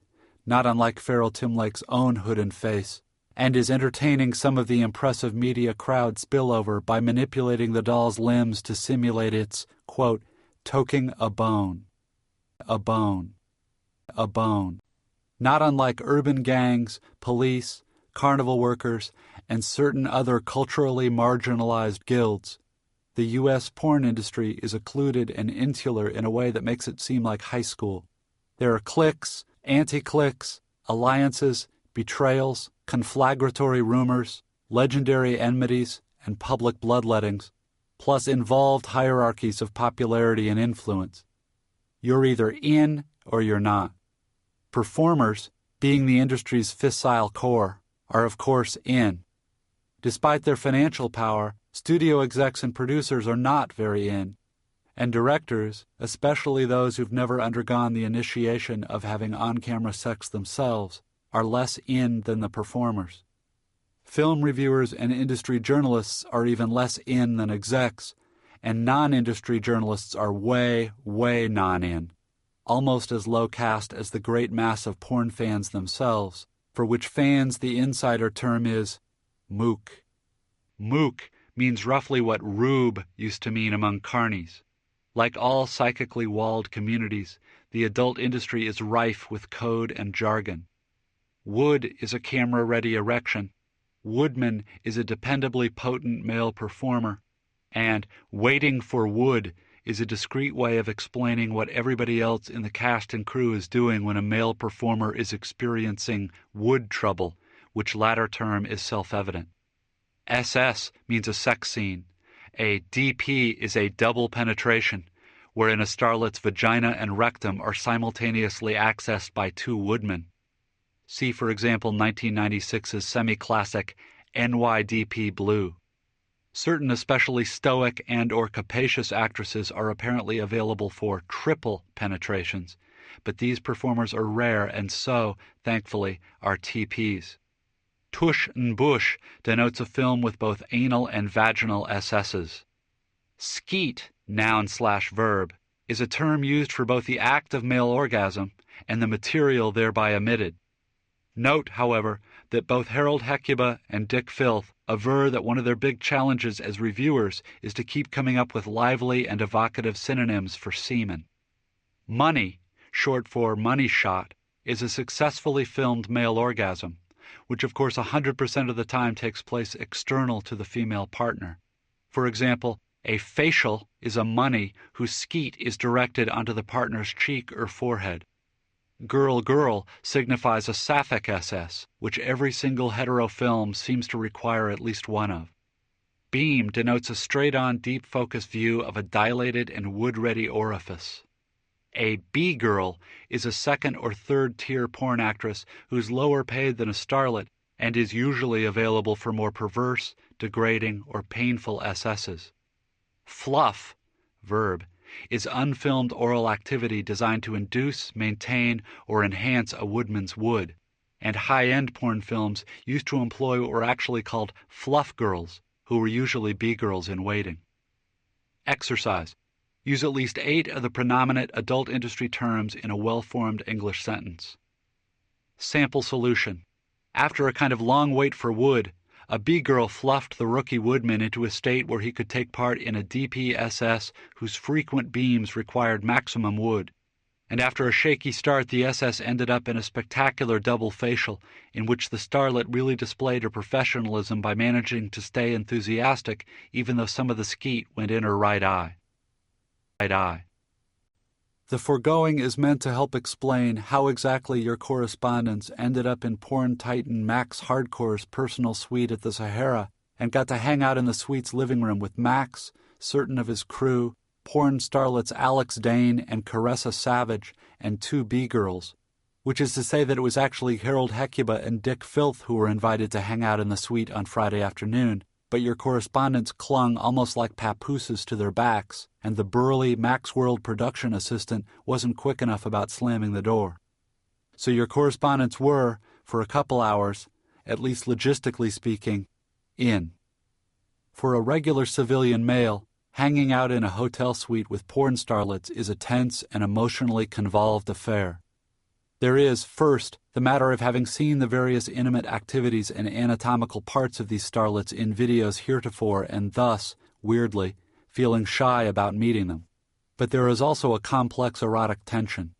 not unlike Farrell Timlake's own hood and face, and is entertaining some of the impressive media crowd spillover by manipulating the doll's limbs to simulate its, quote, toking a bone. A bone. A bone. Not unlike urban gangs, police, carnival workers, and certain other culturally marginalized guilds, the U.S. porn industry is occluded and insular in a way that makes it seem like high school. There are cliques, anti-cliques, alliances, betrayals, conflagratory rumors, legendary enmities, and public bloodlettings, plus involved hierarchies of popularity and influence. You're either in or you're not. Performers, being the industry's fissile core, are of course in. Despite their financial power, studio execs and producers are not very in, and directors, especially those who've never undergone the initiation of having on-camera sex themselves, are less in than the performers. Film reviewers and industry journalists are even less in than execs, and non-industry journalists are way, way non-in, almost as low caste as the great mass of porn fans themselves, for which fans the insider term is mook. Mook means roughly what rube used to mean among carnies. Like all psychically walled communities, the adult industry is rife with code and jargon. Wood is a camera-ready erection. Woodman is a dependably potent male performer. And waiting for wood is a discreet way of explaining what everybody else in the cast and crew is doing when a male performer is experiencing wood trouble, which latter term is self-evident. SS means a sex scene. A DP is a double penetration, wherein a starlet's vagina and rectum are simultaneously accessed by two woodmen. See, for example, 1996's semi-classic NYDP Blue. Certain especially stoic and or capacious actresses are apparently available for triple penetrations, but these performers are rare and so, thankfully, are TPs. Tush and bush denotes a film with both anal and vaginal SSs. Skeet, noun/verb, is a term used for both the act of male orgasm and the material thereby emitted. Note, however, that both Harold Hecuba and Dick Filth aver that one of their big challenges as reviewers is to keep coming up with lively and evocative synonyms for semen. Money, short for money shot, is a successfully filmed male orgasm, which of course 100% of the time takes place external to the female partner. For example, a facial is a money whose skeet is directed onto the partner's cheek or forehead. Girl signifies a sapphic SS, which every single hetero film seems to require at least one of. Beam denotes a straight-on, deep-focus view of a dilated and wood-ready orifice. A B-girl is a second- or third-tier porn actress who's lower paid than a starlet and is usually available for more perverse, degrading, or painful SSs. Fluff, verb, is unfilmed oral activity designed to induce, maintain, or enhance a woodman's wood, and high-end porn films used to employ what were actually called fluff girls, who were usually B-girls in waiting. Exercise. Use at least 8 of the predominant adult industry terms in a well-formed English sentence. Sample solution. After a kind of long wait for wood, a B-girl fluffed the rookie woodman into a state where he could take part in a DP-SS whose frequent beams required maximum wood. And after a shaky start, the SS ended up in a spectacular double facial in which the starlet really displayed her professionalism by managing to stay enthusiastic even though some of the skeet went in her right eye. The foregoing is meant to help explain how exactly your correspondents ended up in porn titan Max Hardcore's personal suite at the Sahara and got to hang out in the suite's living room with Max, certain of his crew, porn starlets Alex Dane and Caressa Savage, and 2 B-girls, which is to say that it was actually Harold Hecuba and Dick Filth who were invited to hang out in the suite on Friday afternoon, but your correspondents clung almost like papooses to their backs, and the burly Max World production assistant wasn't quick enough about slamming the door. So your correspondents were, for a couple hours, at least logistically speaking, in. For a regular civilian male, hanging out in a hotel suite with porn starlets is a tense and emotionally convolved affair. There is, first, the matter of having seen the various intimate activities and anatomical parts of these starlets in videos heretofore and thus, weirdly, feeling shy about meeting them. But there is also a complex erotic tension.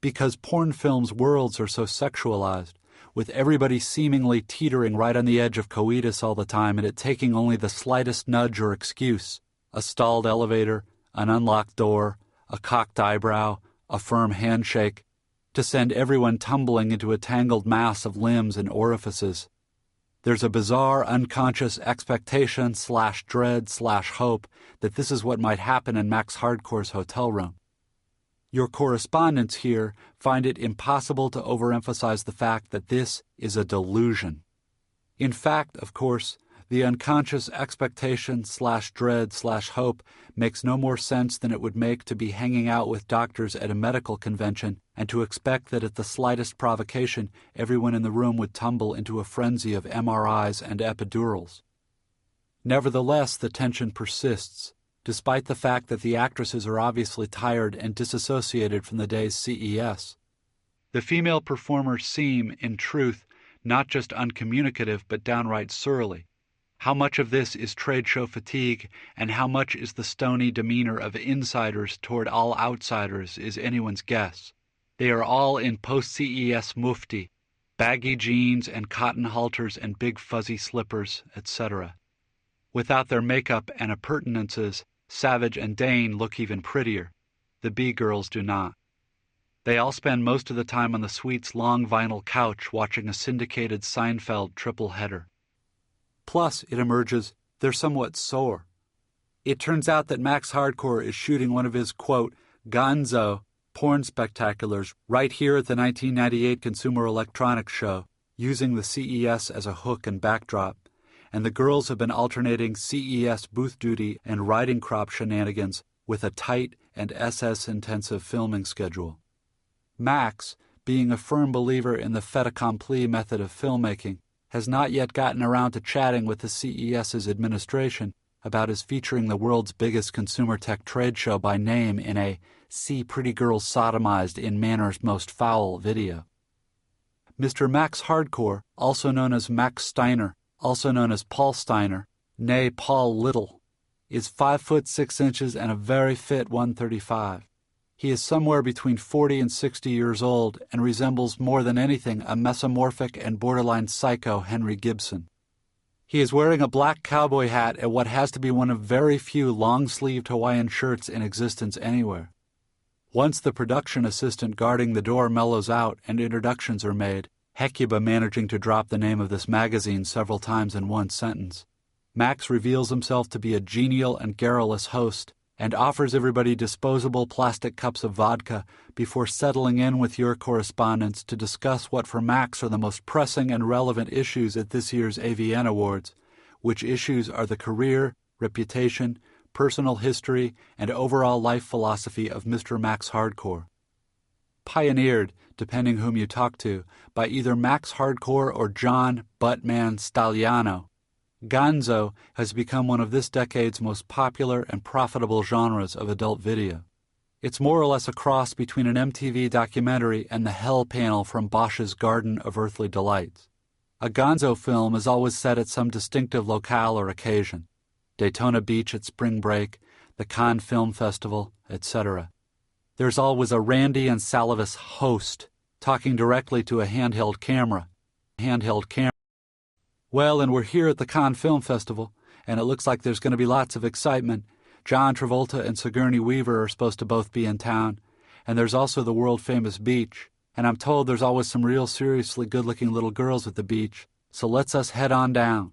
Because porn films' worlds are so sexualized, with everybody seemingly teetering right on the edge of coitus all the time and it taking only the slightest nudge or excuse, a stalled elevator, an unlocked door, a cocked eyebrow, a firm handshake, to send everyone tumbling into a tangled mass of limbs and orifices. There's a bizarre unconscious expectation/dread/hope that this is what might happen in Max Hardcore's hotel room. Your correspondents here find it impossible to overemphasize the fact that this is a delusion. In fact, of course, the unconscious expectation/dread/hope makes no more sense than it would make to be hanging out with doctors at a medical convention and to expect that at the slightest provocation everyone in the room would tumble into a frenzy of MRIs and epidurals. Nevertheless, the tension persists, despite the fact that the actresses are obviously tired and disassociated from the day's CES. The female performers seem, in truth, not just uncommunicative but downright surly. How much of this is trade show fatigue, and how much is the stony demeanor of insiders toward all outsiders is anyone's guess. They are all in post-CES mufti, baggy jeans and cotton halters and big fuzzy slippers, etc. Without their makeup and appurtenances, Savage and Dane look even prettier. The B-girls do not. They all spend most of the time on the suite's long vinyl couch watching a syndicated Seinfeld triple header. Plus, it emerges, they're somewhat sore. It turns out that Max Hardcore is shooting one of his, quote, Gonzo porn spectaculars right here at the 1998 Consumer Electronics Show, using the CES as a hook and backdrop, and the girls have been alternating CES booth duty and riding crop shenanigans with a tight and SS-intensive filming schedule. Max, being a firm believer in the fait accompli method of filmmaking, has not yet gotten around to chatting with the CES's administration about his featuring the world's biggest consumer tech trade show by name in a "See Pretty Girls Sodomized in Manner's Most Foul" video. Mr. Max Hardcore, also known as Max Steiner, also known as Paul Steiner, nay Paul Little, is 5 foot 6 inches and a very fit 135. He is somewhere between 40 and 60 years old and resembles more than anything a mesomorphic and borderline psycho Henry Gibson. He is wearing a black cowboy hat and what has to be one of very few long-sleeved Hawaiian shirts in existence anywhere. Once the production assistant guarding the door mellows out and introductions are made, Hecuba managing to drop the name of this magazine several times in one sentence, Max reveals himself to be a genial and garrulous host and offers everybody disposable plastic cups of vodka before settling in with your correspondents to discuss what for Max are the most pressing and relevant issues at this year's AVN Awards, which issues are the career, reputation, personal history, and overall life philosophy of Mr. Max Hardcore. Pioneered, depending whom you talk to, by either Max Hardcore or John Buttman Stagliano, Gonzo has become one of this decade's most popular and profitable genres of adult video. It's more or less a cross between an MTV documentary and the Hell panel from Bosch's Garden of Earthly Delights. A Gonzo film is always set at some distinctive locale or occasion: Daytona Beach at spring break, the Cannes Film Festival, etc. There's always a randy and salivous host talking directly to a handheld camera. Well, and we're here at the Cannes Film Festival, and it looks like there's going to be lots of excitement. John Travolta and Sigourney Weaver are supposed to both be in town, and there's also the world-famous beach, and I'm told there's always some real seriously good-looking little girls at the beach, so let's us head on down.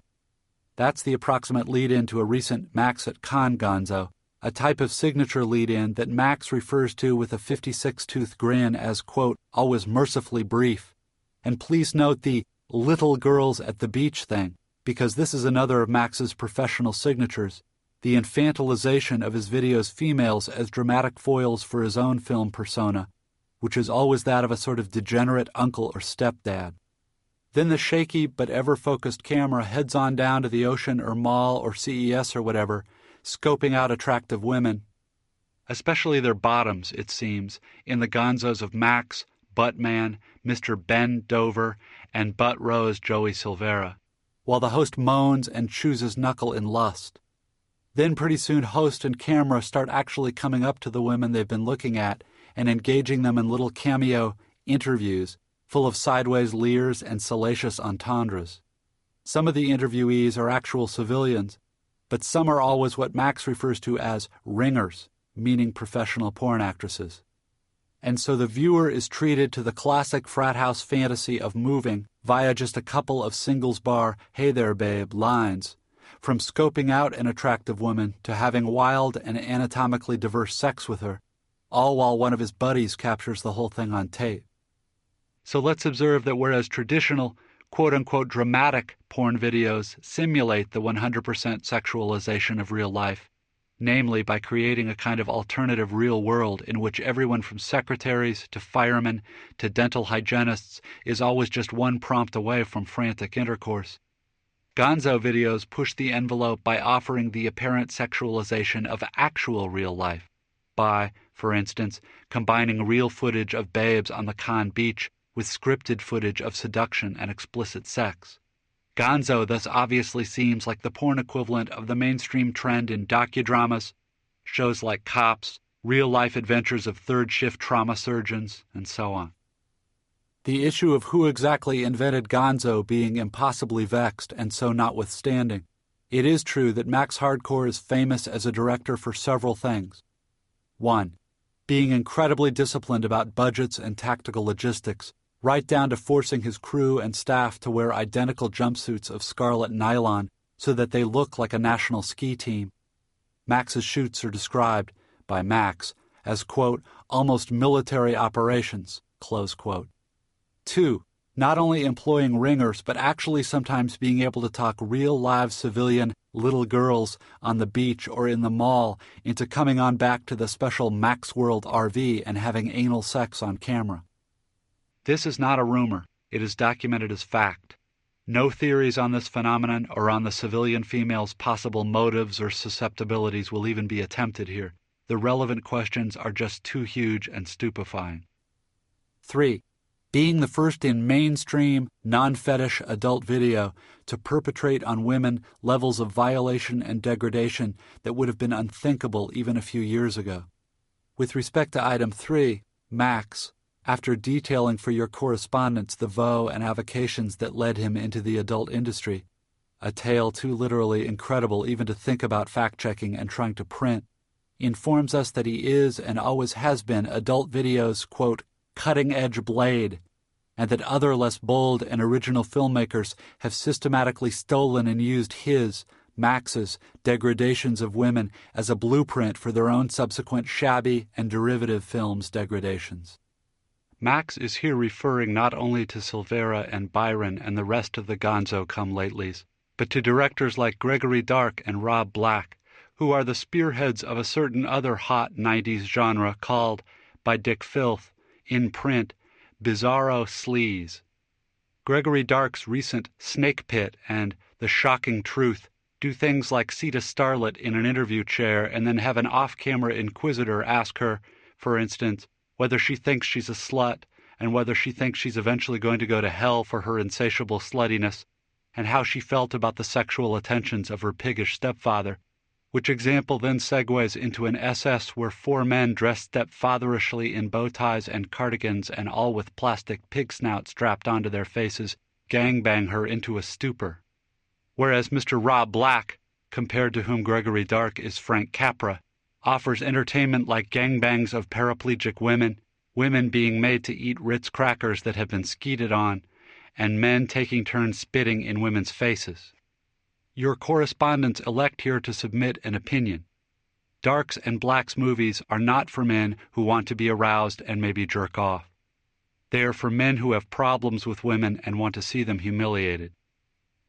That's the approximate lead-in to a recent Max at Cannes Gonzo, a type of signature lead-in that Max refers to with a 56-tooth grin as, quote, always mercifully brief. And please note the little girls at the beach thing, because this is another of Max's professional signatures, the infantilization of his video's females as dramatic foils for his own film persona, which is always that of a sort of degenerate uncle or stepdad. Then the shaky but ever-focused camera heads on down to the ocean or mall or CES or whatever, scoping out attractive women, especially their bottoms, it seems, in the gonzos of Max, Buttman, Mr. Ben Dover, and Butt Rose Joey Silvera, while the host moans and chews his knuckle in lust. Then pretty soon host and camera start actually coming up to the women they've been looking at and engaging them in little cameo interviews full of sideways leers and salacious entendres. Some of the interviewees are actual civilians, but some are always what Max refers to as ringers, meaning professional porn actresses. And so the viewer is treated to the classic frat house fantasy of moving via just a couple of singles bar, hey there babe, lines, from scoping out an attractive woman to having wild and anatomically diverse sex with her, all while one of his buddies captures the whole thing on tape. So let's observe that whereas traditional, quote-unquote dramatic porn videos simulate the 100% sexualization of real life, namely by creating a kind of alternative real world in which everyone from secretaries to firemen to dental hygienists is always just one prompt away from frantic intercourse, Gonzo videos push the envelope by offering the apparent sexualization of actual real life, by, for instance, combining real footage of babes on the Cannes beach with scripted footage of seduction and explicit sex. Gonzo thus obviously seems like the porn equivalent of the mainstream trend in docudramas, shows like Cops, real-life adventures of third-shift trauma surgeons, and so on. The issue of who exactly invented Gonzo being impossibly vexed and so notwithstanding, it is true that Max Hardcore is famous as a director for several things. 1. Being incredibly disciplined about budgets and tactical logistics, right down to forcing his crew and staff to wear identical jumpsuits of scarlet nylon so that they look like a national ski team. Max's shoots are described, by Max, as, quote, almost military operations, close quote. 2. Not only employing ringers, but actually sometimes being able to talk real live civilian little girls on the beach or in the mall into coming on back to the special Max World RV and having anal sex on camera. This is not a rumor. It is documented as fact. No theories on this phenomenon or on the civilian female's possible motives or susceptibilities will even be attempted here. The relevant questions are just too huge and stupefying. 3. Being the first in mainstream, non-fetish adult video to perpetrate on women levels of violation and degradation that would have been unthinkable even a few years ago. With respect to item 3, Max, after detailing for your correspondents the woe and avocations that led him into the adult industry, a tale too literally incredible even to think about fact-checking and trying to print, informs us that he is and always has been adult video's, quote, cutting-edge blade, and that other less bold and original filmmakers have systematically stolen and used his, Max's, degradations of women as a blueprint for their own subsequent shabby and derivative films' degradations. Max is here referring not only to Silvera and Byron and the rest of the Gonzo come-latelys, but to directors like Gregory Dark and Rob Black, who are the spearheads of a certain other hot 90s genre called, by Dick Filth, in print, bizarro sleaze. Gregory Dark's recent Snake Pit and The Shocking Truth do things like seat a starlet in an interview chair and then have an off-camera inquisitor ask her, for instance, whether she thinks she's a slut and whether she thinks she's eventually going to go to hell for her insatiable sluttiness, and how she felt about the sexual attentions of her piggish stepfather, which example then segues into an SS where 4 men dressed stepfatherishly in bow ties and cardigans and all with plastic pig snouts strapped onto their faces gangbang her into a stupor. Whereas Mr. Rob Black, compared to whom Gregory Dark is Frank Capra, offers entertainment like gangbangs of paraplegic women, women being made to eat Ritz crackers that have been skeeted on, and men taking turns spitting in women's faces. Your correspondents elect here to submit an opinion. Darks and blacks movies are not for men who want to be aroused and maybe jerk off. They are for men who have problems with women and want to see them humiliated.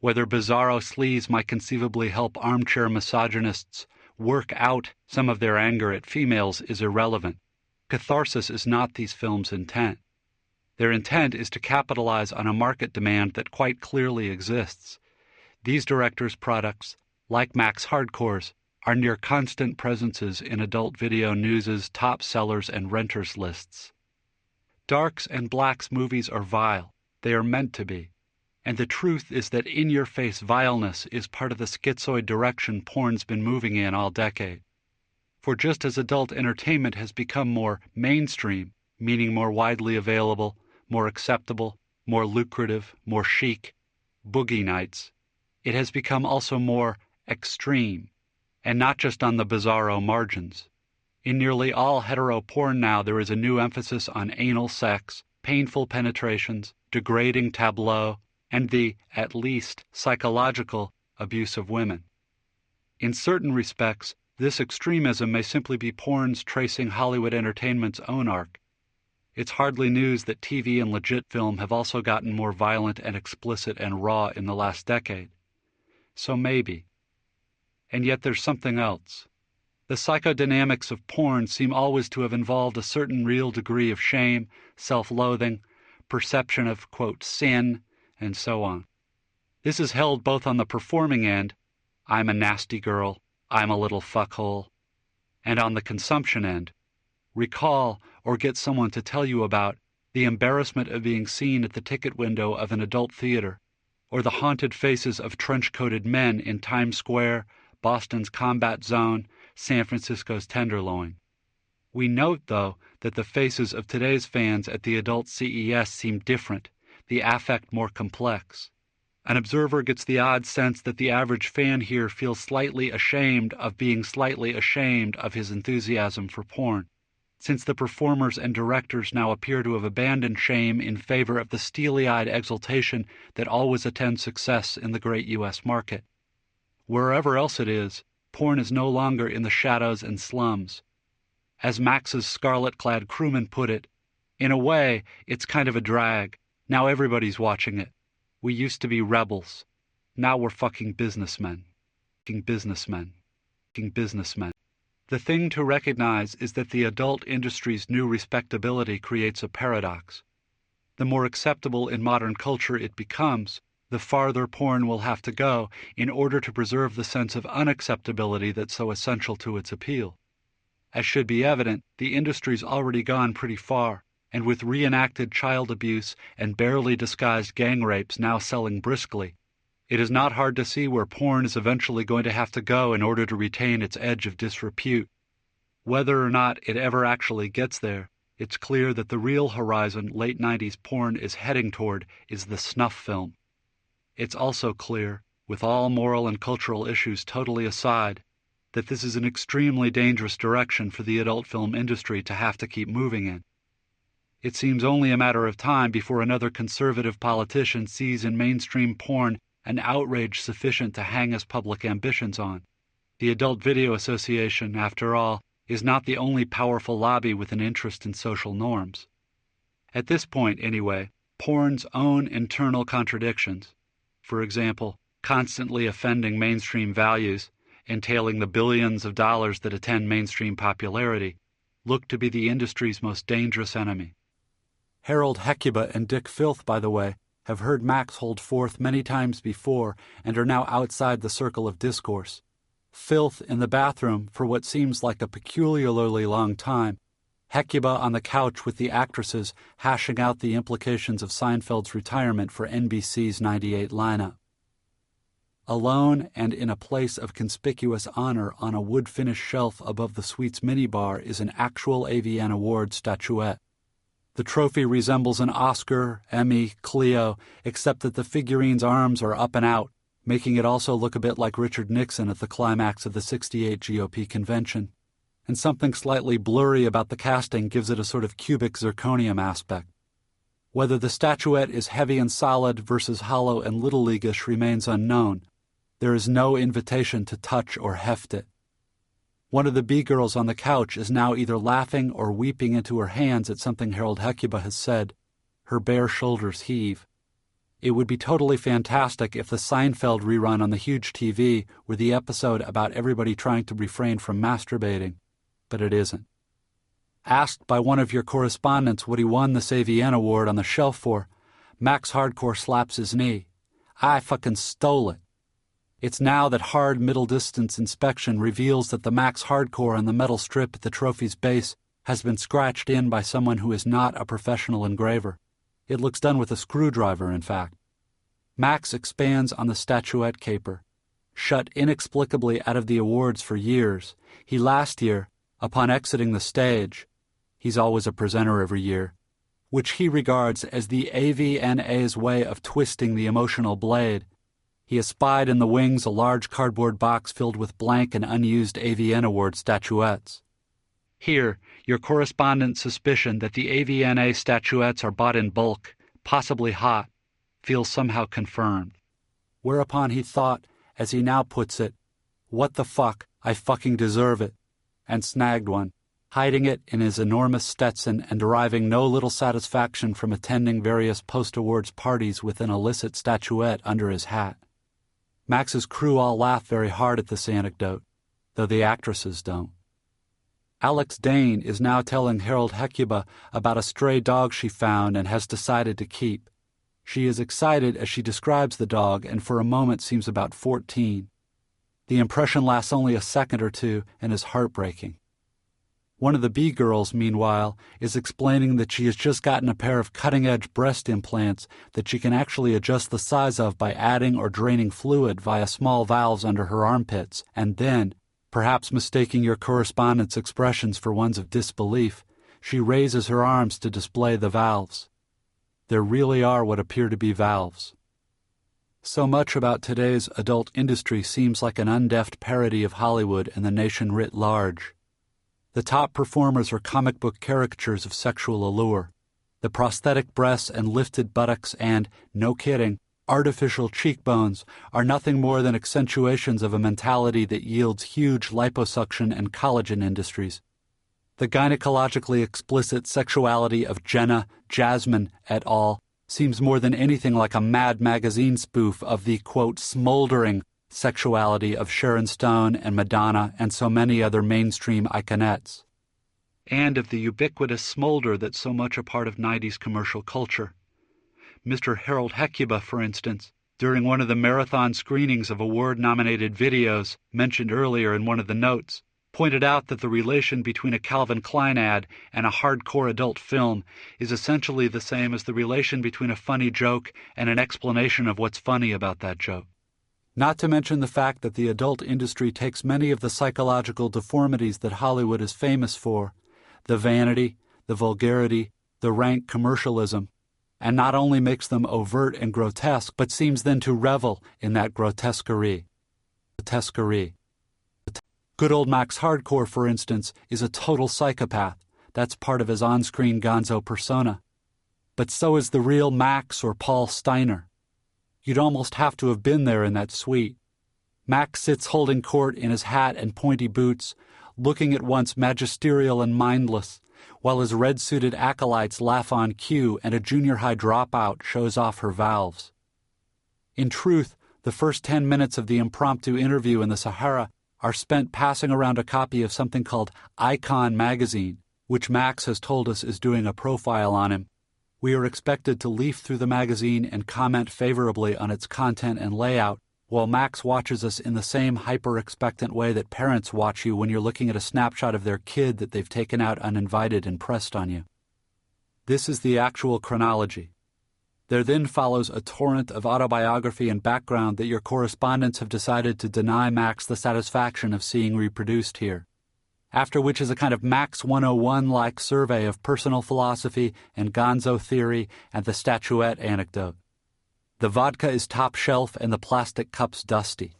Whether bizarro sleaze might conceivably help armchair misogynists work out some of their anger at females is irrelevant. Catharsis is not these films' intent. Their intent is to capitalize on a market demand that quite clearly exists. These directors' products, like Mac's Hardcores, are near constant presences in Adult Video News' top sellers and renters lists. Darks and blacks movies are vile. They are meant to be. And the truth is that in-your-face vileness is part of the schizoid direction porn's been moving in all decade. For just as adult entertainment has become more mainstream, meaning more widely available, more acceptable, more lucrative, more chic, boogie nights, it has become also more extreme, and not just on the bizarro margins. In nearly all hetero porn now there is a new emphasis on anal sex, painful penetrations, degrading tableau, and the, at least, psychological abuse of women. In certain respects, this extremism may simply be porn's tracing Hollywood entertainment's own arc. It's hardly news that TV and legit film have also gotten more violent and explicit and raw in the last decade. So maybe. And yet there's something else. The psychodynamics of porn seem always to have involved a certain real degree of shame, self-loathing, perception of, quote, sin, and so on. This is held both on the performing end, I'm a nasty girl, I'm a little fuckhole, and on the consumption end, recall or get someone to tell you about the embarrassment of being seen at the ticket window of an adult theater, or the haunted faces of trench-coated men in Times Square, Boston's Combat Zone, San Francisco's Tenderloin. We note, though, that the faces of today's fans at the adult CES seem different, the affect more complex. An observer gets the odd sense that the average fan here feels slightly ashamed of being slightly ashamed of his enthusiasm for porn, since the performers and directors now appear to have abandoned shame in favor of the steely-eyed exultation that always attends success in the great U.S. market. Wherever else it is, porn is no longer in the shadows and slums. As Max's scarlet-clad crewman put it, in a way, it's kind of a drag. Now everybody's watching it. We used to be rebels. Now we're fucking businessmen. Fucking businessmen. Fucking businessmen. The thing to recognize is that the adult industry's new respectability creates a paradox. The more acceptable in modern culture it becomes, the farther porn will have to go in order to preserve the sense of unacceptability that's so essential to its appeal. As should be evident, the industry's already gone pretty far, and with reenacted child abuse and barely disguised gang rapes now selling briskly, it is not hard to see where porn is eventually going to have to go in order to retain its edge of disrepute. Whether or not it ever actually gets there, it's clear that the real horizon late 90s porn is heading toward is the snuff film. It's also clear, with all moral and cultural issues totally aside, that this is an extremely dangerous direction for the adult film industry to have to keep moving in. It seems only a matter of time before another conservative politician sees in mainstream porn an outrage sufficient to hang his public ambitions on. The Adult Video Association, after all, is not the only powerful lobby with an interest in social norms. At this point, anyway, porn's own internal contradictions, for example, constantly offending mainstream values, entailing the billions of dollars that attend mainstream popularity, look to be the industry's most dangerous enemy. Harold Hecuba and Dick Filth, by the way, have heard Max hold forth many times before and are now outside the circle of discourse. Filth in the bathroom for what seems like a peculiarly long time, Hecuba on the couch with the actresses hashing out the implications of Seinfeld's retirement for NBC's '98 lineup. Alone and in a place of conspicuous honor on a wood-finished shelf above the suite's minibar is an actual AVN Awards statuette. The trophy resembles an Oscar, Emmy, Clio, except that the figurine's arms are up and out, making it also look a bit like Richard Nixon at the climax of the '68 GOP convention. And something slightly blurry about the casting gives it a sort of cubic zirconium aspect. Whether the statuette is heavy and solid versus hollow and little leaguish remains unknown. There is no invitation to touch or heft it. One of the B-girls on the couch is now either laughing or weeping into her hands at something Harold Hecuba has said. Her bare shoulders heave. It would be totally fantastic if the Seinfeld rerun on the huge TV were the episode about everybody trying to refrain from masturbating, but it isn't. Asked by one of your correspondents what he won this AVN award on the shelf for, Max Hardcore slaps his knee. I fucking stole it. It's now that hard middle-distance inspection reveals that the Max Hardcore on the metal strip at the trophy's base has been scratched in by someone who is not a professional engraver. It looks done with a screwdriver, in fact. Max expands on the statuette caper. Shut inexplicably out of the awards for years, he last year, upon exiting the stage, he's always a presenter every year, which he regards as the AVNA's way of twisting the emotional blade, he espied in the wings a large cardboard box filled with blank and unused AVN Award statuettes. Here, your correspondent's suspicion that the AVNA statuettes are bought in bulk, possibly hot, feels somehow confirmed. Whereupon he thought, as he now puts it, "What the fuck, I fucking deserve it," and snagged one, hiding it in his enormous Stetson and deriving no little satisfaction from attending various post-awards parties with an illicit statuette under his hat. Max's crew all laugh very hard at this anecdote, though the actresses don't. Alex Dane is now telling Harold Hecuba about a stray dog she found and has decided to keep. She is excited as she describes the dog and for a moment seems about 14. The impression lasts only a second or two and is heartbreaking. One of the B-girls, meanwhile, is explaining that she has just gotten a pair of cutting-edge breast implants that she can actually adjust the size of by adding or draining fluid via small valves under her armpits, and then, perhaps mistaking your correspondent's expressions for ones of disbelief, she raises her arms to display the valves. There really are what appear to be valves. So much about today's adult industry seems like an undeft parody of Hollywood and the nation writ large. The top performers are comic book caricatures of sexual allure. The prosthetic breasts and lifted buttocks and, no kidding, artificial cheekbones are nothing more than accentuations of a mentality that yields huge liposuction and collagen industries. The gynecologically explicit sexuality of Jenna, Jasmine, et al. Seems more than anything like a Mad Magazine spoof of the, quote, smoldering sexuality of Sharon Stone and Madonna and so many other mainstream iconettes, and of the ubiquitous smolder that's so much a part of 90s commercial culture. Mr. Harold Hecuba, for instance, during one of the marathon screenings of award-nominated videos mentioned earlier in one of the notes, pointed out that the relation between a Calvin Klein ad and a hardcore adult film is essentially the same as the relation between a funny joke and an explanation of what's funny about that joke. Not to mention the fact that the adult industry takes many of the psychological deformities that Hollywood is famous for, the vanity, the vulgarity, the rank commercialism, and not only makes them overt and grotesque, but seems then to revel in that grotesquerie. Good old Max Hardcore, for instance, is a total psychopath. That's part of his on-screen Gonzo persona. But so is the real Max or Paul Steiner. You'd almost have to have been there in that suite. Max sits holding court in his hat and pointy boots, looking at once magisterial and mindless, while his red-suited acolytes laugh on cue and a junior high dropout shows off her valves. In truth, the first 10 minutes of the impromptu interview in the Sahara are spent passing around a copy of something called Icon magazine, which Max has told us is doing a profile on him. We are expected to leaf through the magazine and comment favorably on its content and layout, while Max watches us in the same hyper-expectant way that parents watch you when you're looking at a snapshot of their kid that they've taken out uninvited and pressed on you. This is the actual chronology. There then follows a torrent of autobiography and background that your correspondents have decided to deny Max the satisfaction of seeing reproduced here. After which is a kind of Max 101-like survey of personal philosophy and Gonzo theory and the statuette anecdote. The vodka is top shelf and the plastic cups dusty.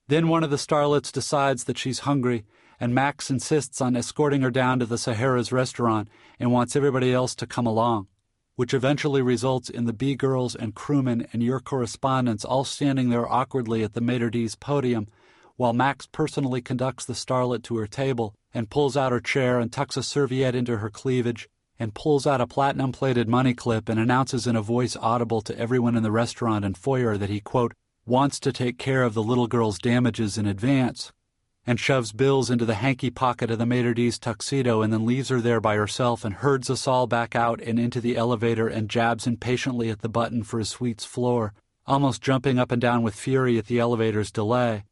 Then one of the starlets decides that she's hungry, and Max insists on escorting her down to the Sahara's restaurant and wants everybody else to come along, which eventually results in the B-girls and crewmen and your correspondents all standing there awkwardly at the maitre d's podium, while Max personally conducts the starlet to her table and pulls out her chair and tucks a serviette into her cleavage and pulls out a platinum-plated money clip and announces in a voice audible to everyone in the restaurant and foyer that he, quote, wants to take care of the little girl's damages in advance, and shoves bills into the hanky pocket of the maitre d's tuxedo and then leaves her there by herself and herds us all back out and into the elevator and jabs impatiently at the button for his suite's floor, almost jumping up and down with fury at the elevator's delay.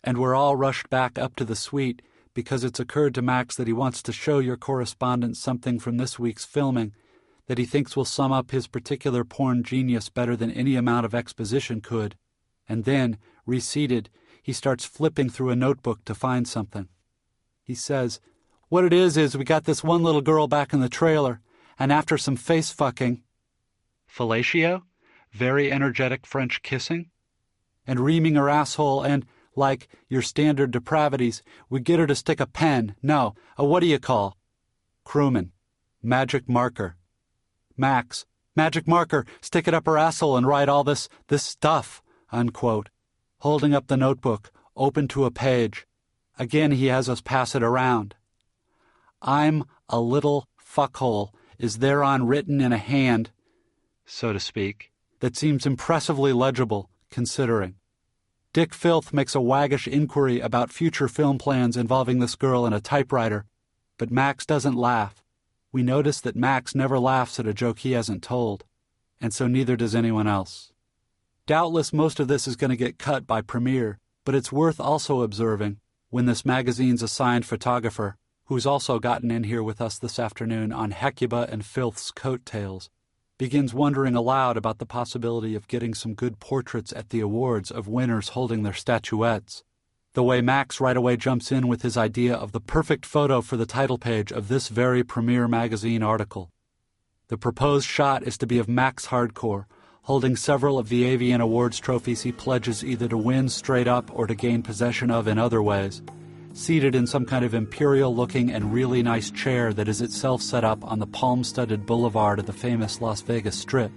And we're all rushed back up to the suite because it's occurred to Max that he wants to show your correspondent something from this week's filming that he thinks will sum up his particular porn genius better than any amount of exposition could. And then, reseated, he starts flipping through a notebook to find something. He says, what it is we got this one little girl back in the trailer, and after some face-fucking, fellatio, very energetic French kissing, and reaming her asshole, and, like your standard depravities, we get her to stick a pen, no, a what-do-you-call? Crewman, magic marker. Max, magic marker, stick it up her asshole and write all this stuff, unquote. Holding up the notebook, open to a page. Again he has us pass it around. I'm a little fuckhole is thereon written in a hand, so to speak, that seems impressively legible, considering. Dick Filth makes a waggish inquiry about future film plans involving this girl and a typewriter, but Max doesn't laugh. We notice that Max never laughs at a joke he hasn't told, and so neither does anyone else. Doubtless most of this is going to get cut by Premiere, but it's worth also observing when this magazine's assigned photographer, who's also gotten in here with us this afternoon on Hecuba and Filth's coattails, begins wondering aloud about the possibility of getting some good portraits at the awards of winners holding their statuettes. The way Max right away jumps in with his idea of the perfect photo for the title page of this very Premiere magazine article. The proposed shot is to be of Max Hardcore, holding several of the AVN Awards trophies he pledges either to win straight up or to gain possession of in other ways, seated in some kind of imperial-looking and really nice chair that is itself set up on the palm-studded boulevard of the famous Las Vegas Strip,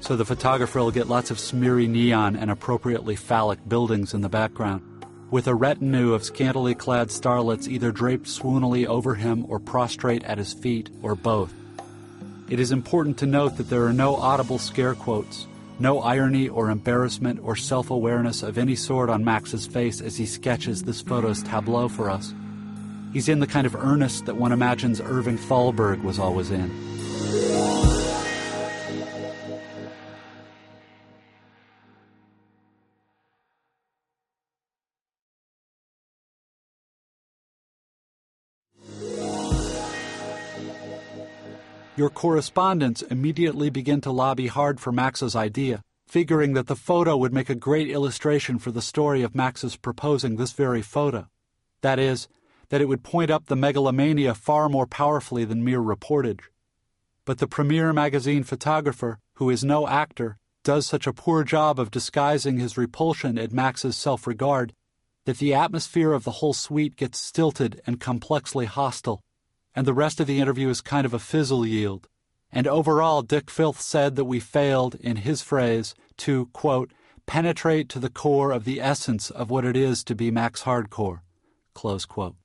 so the photographer will get lots of smeary neon and appropriately phallic buildings in the background, with a retinue of scantily clad starlets either draped swoonily over him or prostrate at his feet, or both. It is important to note that there are no audible scare quotes, no irony or embarrassment or self-awareness of any sort on Max's face as he sketches this photo's tableau for us. He's in the kind of earnest that one imagines Irving Thalberg was always in. Your correspondents immediately begin to lobby hard for Max's idea, figuring that the photo would make a great illustration for the story of Max's proposing this very photo. That is, that it would point up the megalomania far more powerfully than mere reportage. But the Premiere magazine photographer, who is no actor, does such a poor job of disguising his repulsion at Max's self-regard that the atmosphere of the whole suite gets stilted and complexly hostile, and the rest of the interview is kind of a fizzle yield. And overall, Dick Filth said that we failed, in his phrase, to, quote, penetrate to the core of the essence of what it is to be Max Hardcore, close quote.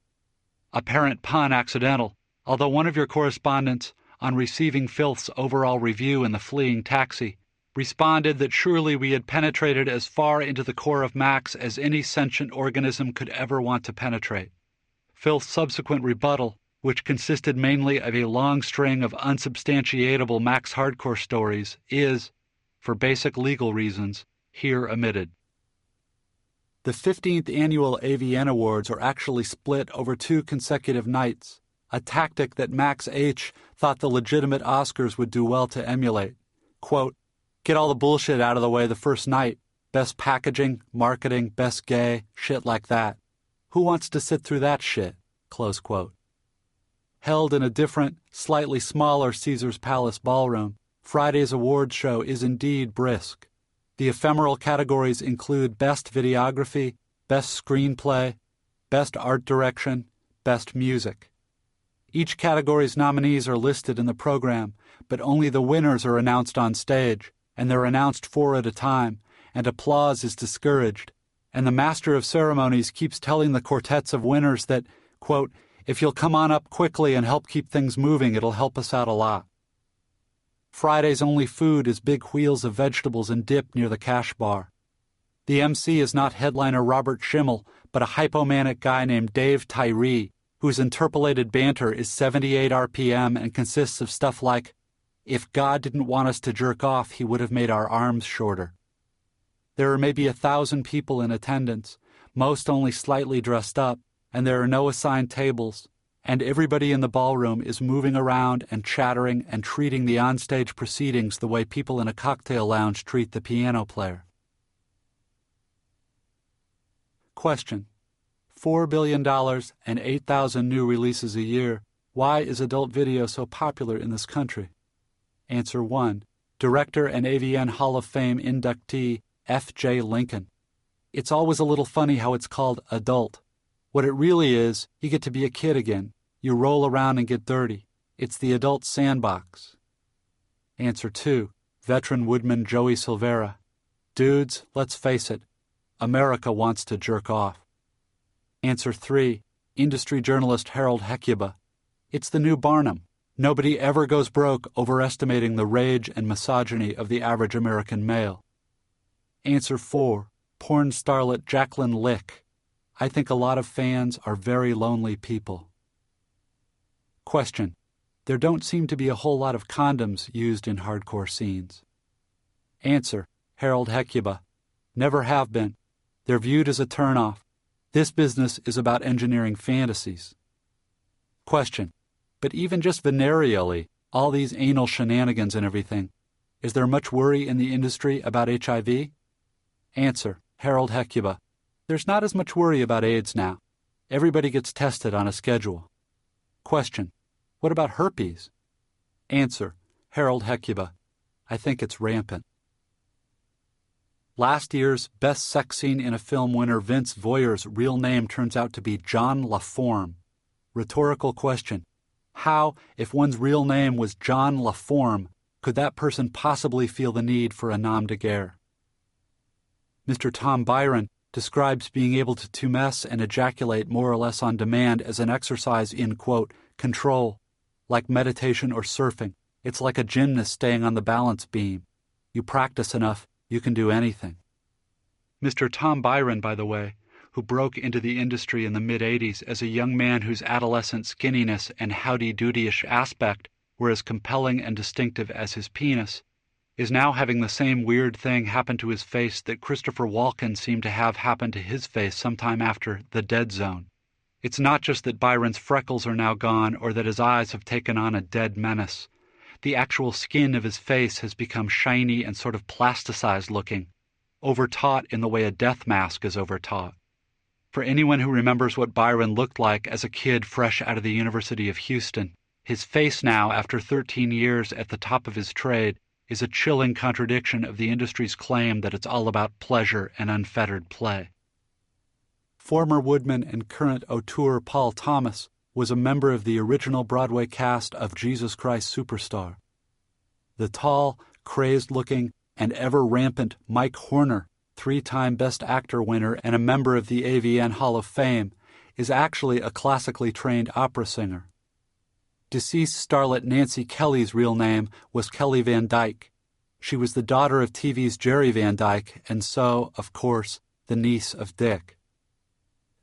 Apparent pun accidental, although one of your correspondents, on receiving Filth's overall review in the fleeing taxi, responded that surely we had penetrated as far into the core of Max as any sentient organism could ever want to penetrate. Filth's subsequent rebuttal, which consisted mainly of a long string of unsubstantiatable Max Hardcore stories, is, for basic legal reasons, here omitted. The 15th annual AVN Awards are actually split over 2 consecutive nights, a tactic that Max H. thought the legitimate Oscars would do well to emulate. Quote, get all the bullshit out of the way the first night, best packaging, marketing, best gay, shit like that. Who wants to sit through that shit? Close quote. Held in a different, slightly smaller Caesar's Palace ballroom, Friday's awards show is indeed brisk. The ephemeral categories include Best Videography, Best Screenplay, Best Art Direction, Best Music. Each category's nominees are listed in the program, but only the winners are announced on stage, and they're announced 4 at a time, and applause is discouraged, and the master of ceremonies keeps telling the quartets of winners that, quote, if you'll come on up quickly and help keep things moving, it'll help us out a lot. Friday's only food is big wheels of vegetables and dip near the cash bar. The MC is not headliner Robert Schimmel, but a hypomanic guy named Dave Tyree, whose interpolated banter is 78 RPM and consists of stuff like, if God didn't want us to jerk off, he would have made our arms shorter. There are maybe 1,000 people in attendance, most only slightly dressed up, and there are no assigned tables, and everybody in the ballroom is moving around and chattering and treating the onstage proceedings the way people in a cocktail lounge treat the piano player. Question: $4 billion and 8,000 new releases a year. Why is adult video so popular in this country? Answer 1. Director and AVN Hall of Fame inductee F.J. Lincoln. It's always a little funny how it's called adult. What it really is, you get to be a kid again. You roll around and get dirty. It's the adult sandbox. Answer 2. Veteran woodman Joey Silvera. Dudes, let's face it, America wants to jerk off. Answer 3. Industry journalist Harold Hecuba. It's the new Barnum. Nobody ever goes broke overestimating the rage and misogyny of the average American male. Answer 4. Porn starlet Jacqueline Lick. I think a lot of fans are very lonely people. Question: there don't seem to be a whole lot of condoms used in hardcore scenes. Answer: Harold Hecuba. Never have been. They're viewed as a turnoff. This business is about engineering fantasies. Question: but even just venereally, all these anal shenanigans and everything, is there much worry in the industry about HIV? Answer: Harold Hecuba. There's not as much worry about AIDS now. Everybody gets tested on a schedule. Question: what about herpes? Answer: Harold Hecuba. I think it's rampant. Last year's Best Sex Scene in a Film winner Vince Voyer's real name turns out to be John LaForme. Rhetorical question: how, if one's real name was John LaForme, could that person possibly feel the need for a nom de guerre? Mr. Tom Byron describes being able to tumesce and ejaculate more or less on demand as an exercise in, quote, control, like meditation or surfing. It's like a gymnast staying on the balance beam. You practice enough, you can do anything. Mr. Tom Byron, by the way, who broke into the industry in the mid-'80s as a young man whose adolescent skinniness and howdy-doody-ish aspect were as compelling and distinctive as his penis, is now having the same weird thing happen to his face that Christopher Walken seemed to have happen to his face sometime after The Dead Zone. It's not just that Byron's freckles are now gone or that his eyes have taken on a dead menace. The actual skin of his face has become shiny and sort of plasticized looking, overtaut in the way a death mask is overtaut. For anyone who remembers what Byron looked like as a kid fresh out of the University of Houston, his face now, after 13 years at the top of his trade, is a chilling contradiction of the industry's claim that it's all about pleasure and unfettered play. Former woodman and current auteur Paul Thomas was a member of the original Broadway cast of Jesus Christ Superstar. The tall, crazed-looking, and ever-rampant Mike Horner, 3-time Best Actor winner and a member of the AVN Hall of Fame, is actually a classically trained opera singer. Deceased starlet Nancy Kelly's real name was Kelly Van Dyke. She was the daughter of TV's Jerry Van Dyke, and so, of course, the niece of Dick.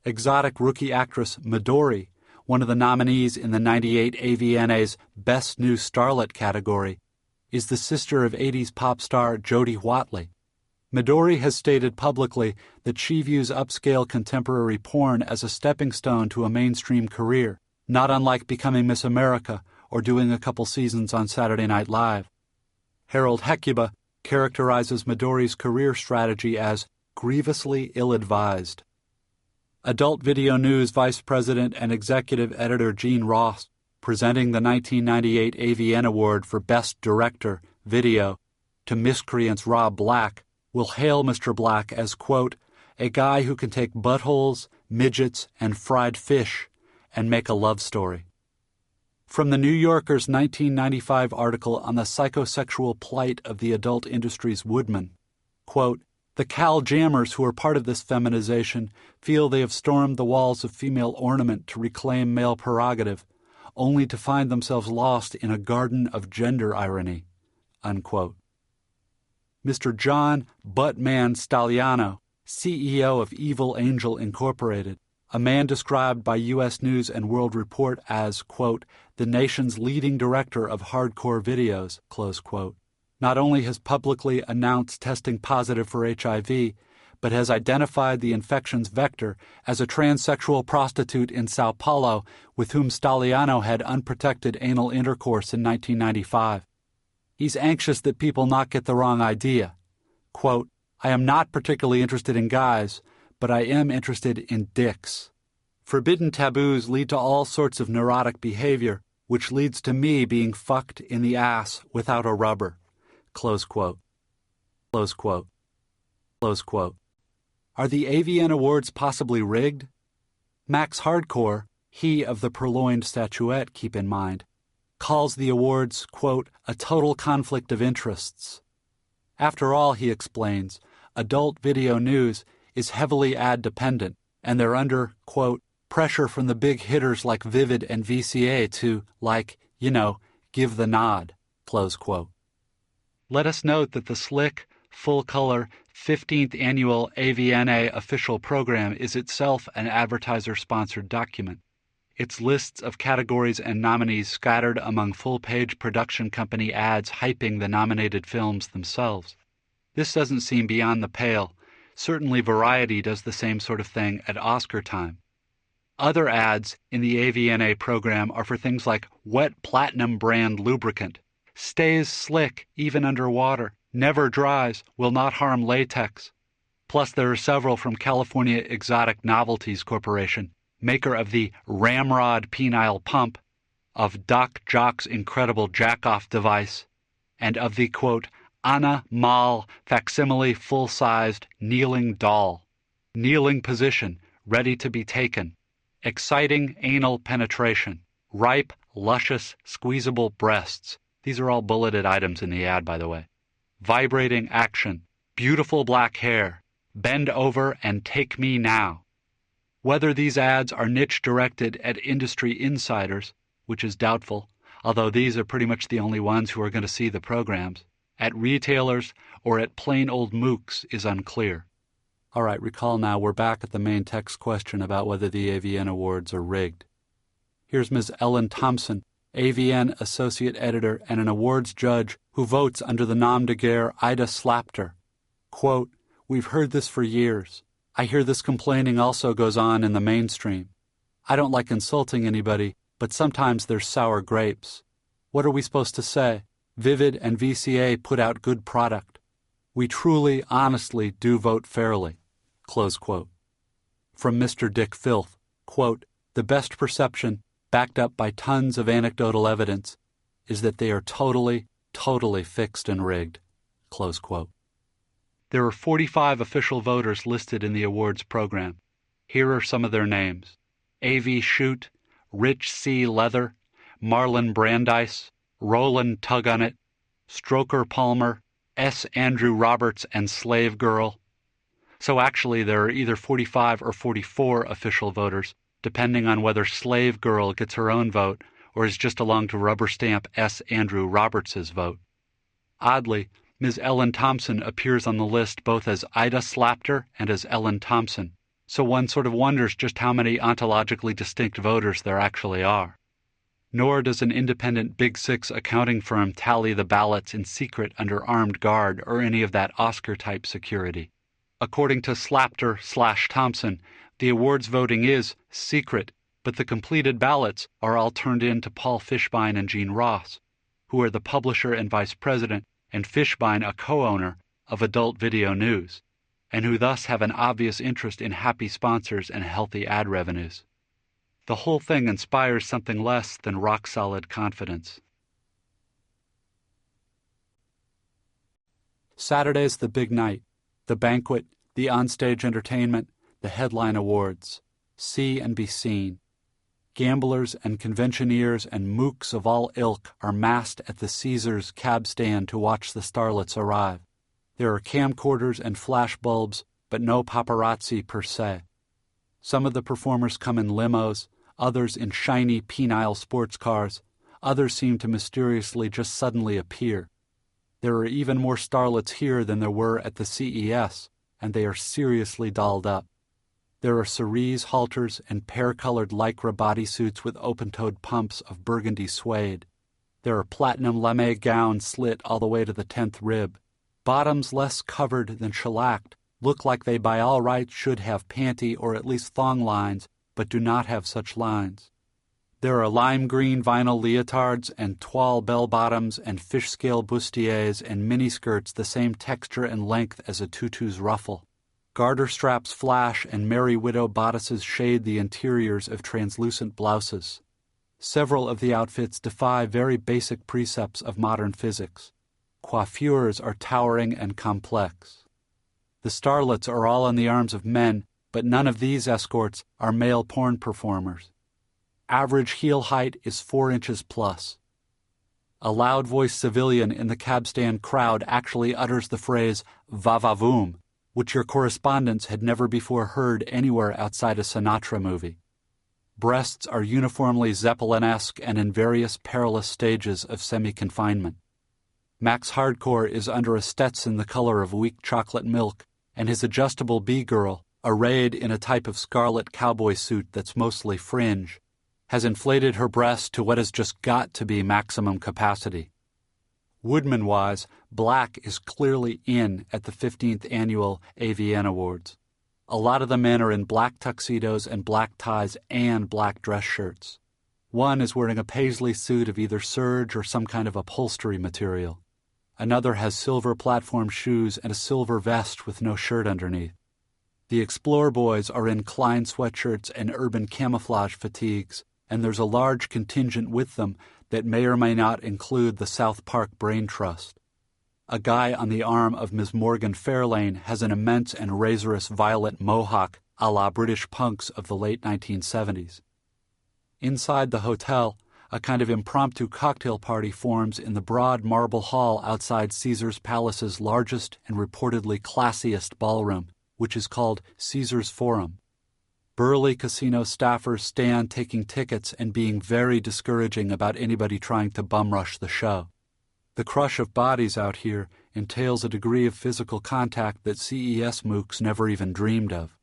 Exotic rookie actress Midori, one of the nominees in the '98 AVNA's Best New Starlet category, is the sister of 80s pop star Jodie Watley. Midori has stated publicly that she views upscale contemporary porn as a stepping stone to a mainstream career, not unlike becoming Miss America or doing a couple seasons on Saturday Night Live. Harold Hecuba characterizes Midori's career strategy as grievously ill-advised. Adult Video News Vice President and Executive Editor Gene Ross, presenting the 1998 AVN Award for Best Director, Video, to miscreants Rob Black, will hail Mr. Black as, quote, a guy who can take buttholes, midgets, and fried fish and make a love story. From the New Yorker's 1995 article on the psychosexual plight of the adult industry's woodman, quote, The Cal jammers who are part of this feminization feel they have stormed the walls of female ornament to reclaim male prerogative, only to find themselves lost in a garden of gender irony." Unquote. Mr. John Buttman Stagliano, CEO of Evil Angel Incorporated, a man described by U.S. News and World Report as, quote, "the nation's leading director of hardcore videos," close quote, not only has publicly announced testing positive for HIV, but has identified the infection's vector as a transsexual prostitute in Sao Paulo with whom Stagliano had unprotected anal intercourse in 1995. He's anxious that people not get the wrong idea. Quote, "I am not particularly interested in guys, but I am interested in dicks. Forbidden taboos lead to all sorts of neurotic behavior, which leads to me being fucked in the ass without a rubber." Close quote. Close quote. Close quote. Are the AVN Awards possibly rigged? Max Hardcore, he of the purloined statuette, keep in mind, calls the awards, quote, "a total conflict of interests." After all, he explains, Adult Video News is heavily ad-dependent, and they're under, quote, "pressure from the big hitters like Vivid and VCA to, like, give the nod," close quote. Let us note that the slick, full-color 15th Annual AVNA official program is itself an advertiser-sponsored document. Its lists of categories and nominees scattered among full-page production company ads hyping the nominated films themselves. This doesn't seem beyond the pale. Certainly Variety does the same sort of thing at Oscar time. Other ads in the AVNA program are for things like wet platinum brand lubricant, stays slick even underwater, never dries, will not harm latex. Plus there are several from California Exotic Novelties Corporation, maker of the Ramrod penile pump, of Doc Jock's incredible jack-off device, and of the, quote, "Anna Mal facsimile full-sized kneeling doll. Kneeling position, ready to be taken. Exciting anal penetration. Ripe, luscious, squeezable breasts." These are all bulleted items in the ad, by the way. "Vibrating action. Beautiful black hair. Bend over and take me now." Whether these ads are niche-directed at industry insiders, which is doubtful, although these are pretty much the only ones who are going to see the programs, at retailers, or at plain old mooks is unclear. All right, recall now we're back at the main text question about whether the AVN Awards are rigged. Here's Ms. Ellen Thompson, AVN Associate Editor and an awards judge who votes under the nom de guerre Ida Slapter. Quote, "We've heard this for years. I hear this complaining also goes on in the mainstream. I don't like insulting anybody, but sometimes there's sour grapes. What are we supposed to say? Vivid and VCA put out good product. We truly, honestly do vote fairly." Close quote. From Mr. Dick Filth, quote, "The best perception, backed up by tons of anecdotal evidence, is that they are totally, totally fixed and rigged." Close quote. There are 45 official voters listed in the awards program. Here are some of their names: A.V. Shute, Rich C. Leather, Marlon Brandeis, Roland Tugunit, Stroker Palmer, S. Andrew Roberts, and Slave Girl. So actually there are either 45 or 44 official voters, depending on whether Slave Girl gets her own vote or is just along to rubber stamp S. Andrew Roberts' vote. Oddly, Ms. Ellen Thompson appears on the list both as Ida Slapter and as Ellen Thompson, so one sort of wonders just how many ontologically distinct voters there actually are. Nor does an independent Big Six accounting firm tally the ballots in secret under armed guard or any of that Oscar-type security. According to Slapter/Thompson, the awards voting is secret, but the completed ballots are all turned in to Paul Fishbein and Gene Ross, who are the publisher and vice president, and Fishbein a co-owner of Adult Video News, and who thus have an obvious interest in happy sponsors and healthy ad revenues. The whole thing inspires something less than rock-solid confidence. Saturday's the big night, the banquet, the onstage entertainment, the headline awards. See and be seen. Gamblers and conventioneers and mooks of all ilk are massed at the Caesars cab stand to watch the starlets arrive. There are camcorders and flash bulbs, but no paparazzi per se. Some of the performers come in limos, others in shiny penile sports cars, others seem to mysteriously just suddenly appear. There are even more starlets here than there were at the CES, and they are seriously dolled up. There are cerise halters and pear-colored lycra bodysuits with open-toed pumps of burgundy suede. There are platinum lame gowns slit all the way to the 10th rib. Bottoms less covered than shellacked look like they by all rights should have panty or at least thong lines, but do not have such lines. There are lime green vinyl leotards and toile bell-bottoms and fish-scale bustiers and miniskirts the same texture and length as a tutu's ruffle. Garter straps flash and Merry Widow bodices shade the interiors of translucent blouses. Several of the outfits defy very basic precepts of modern physics. Coiffures are towering and complex. The starlets are all on the arms of men, but none of these escorts are male porn performers. Average heel height is 4 inches plus. A loud-voiced civilian in the cab stand crowd actually utters the phrase "va-va-voom," which your correspondents had never before heard anywhere outside a Sinatra movie. Breasts are uniformly Zeppelin-esque and in various perilous stages of semi-confinement. Max Hardcore is under a Stetson the color of weak chocolate milk, and his adjustable B-girl, arrayed in a type of scarlet cowboy suit that's mostly fringe, has inflated her breast to what has just got to be maximum capacity. Woodman-wise, black is clearly in at the 15th annual AVN Awards. A lot of the men are in black tuxedos and black ties and black dress shirts. One is wearing a paisley suit of either serge or some kind of upholstery material. Another has silver platform shoes and a silver vest with no shirt underneath. The Explore boys are in Klein sweatshirts and urban camouflage fatigues, and there's a large contingent with them that may or may not include the South Park Brain Trust. A guy on the arm of Ms. Morgan Fairlane has an immense and razorous violet mohawk a la British punks of the late 1970s. Inside the hotel, a kind of impromptu cocktail party forms in the broad marble hall outside Caesar's Palace's largest and reportedly classiest ballroom, which is called Caesar's Forum. Burly casino staffers stand taking tickets and being very discouraging about anybody trying to bum-rush the show. The crush of bodies out here entails a degree of physical contact that CES mooks never even dreamed of.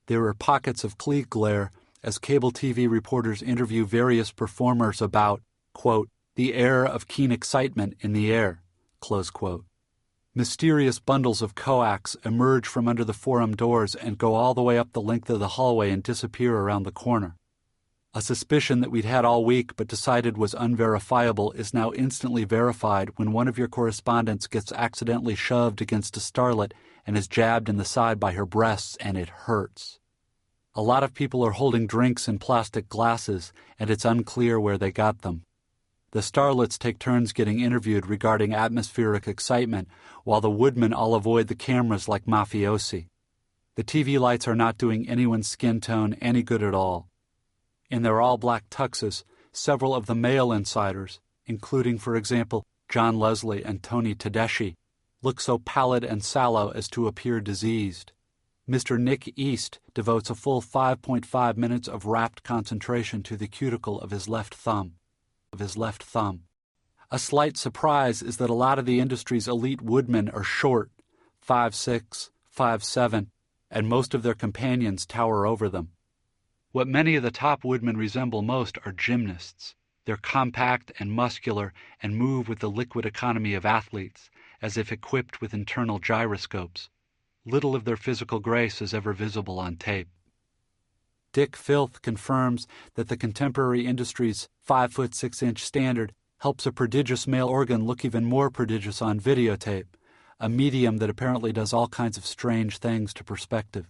There are pockets of Klieg glare as cable TV reporters interview various performers about, quote, the air of keen excitement in the air, close quote. Mysterious bundles of coax emerge from under the forum doors and go all the way up the length of the hallway and disappear around the corner. A suspicion that we'd had all week but decided was unverifiable is now instantly verified when one of your correspondents gets accidentally shoved against a starlet and is jabbed in the side by her breasts, and it hurts. A lot of people are holding drinks in plastic glasses, and it's unclear where they got them. The starlets take turns getting interviewed regarding atmospheric excitement, while the woodmen all avoid the cameras like mafiosi. The TV lights are not doing anyone's skin tone any good at all. In their all-black tuxes, several of the male insiders, including, for example, John Leslie and Tony Tedeschi, look so pallid and sallow as to appear diseased. Mr. Nick East devotes a full 5.5 minutes of rapt concentration to the cuticle of his left thumb. A slight surprise is that a lot of the industry's elite woodmen are short, 5'6", 5'7", and most of their companions tower over them. What many of the top woodmen resemble most are gymnasts. They're compact and muscular and move with the liquid economy of athletes, as if equipped with internal gyroscopes. Little of their physical grace is ever visible on tape. Dick Filth confirms that the contemporary industry's 5' 6" standard helps a prodigious male organ look even more prodigious on videotape, a medium that apparently does all kinds of strange things to perspective.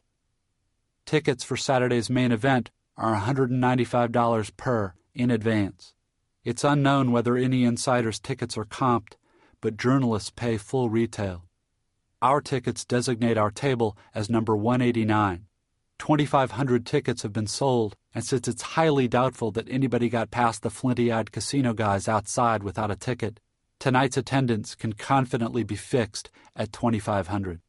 Tickets for Saturday's main event are $195 per, in advance. It's unknown whether any insiders' tickets are comped, but journalists pay full retail. Our tickets designate our table as number 189. 2,500 tickets have been sold, and since it's highly doubtful that anybody got past the flinty-eyed casino guys outside without a ticket, Tonight's attendance can confidently be fixed at 2,500.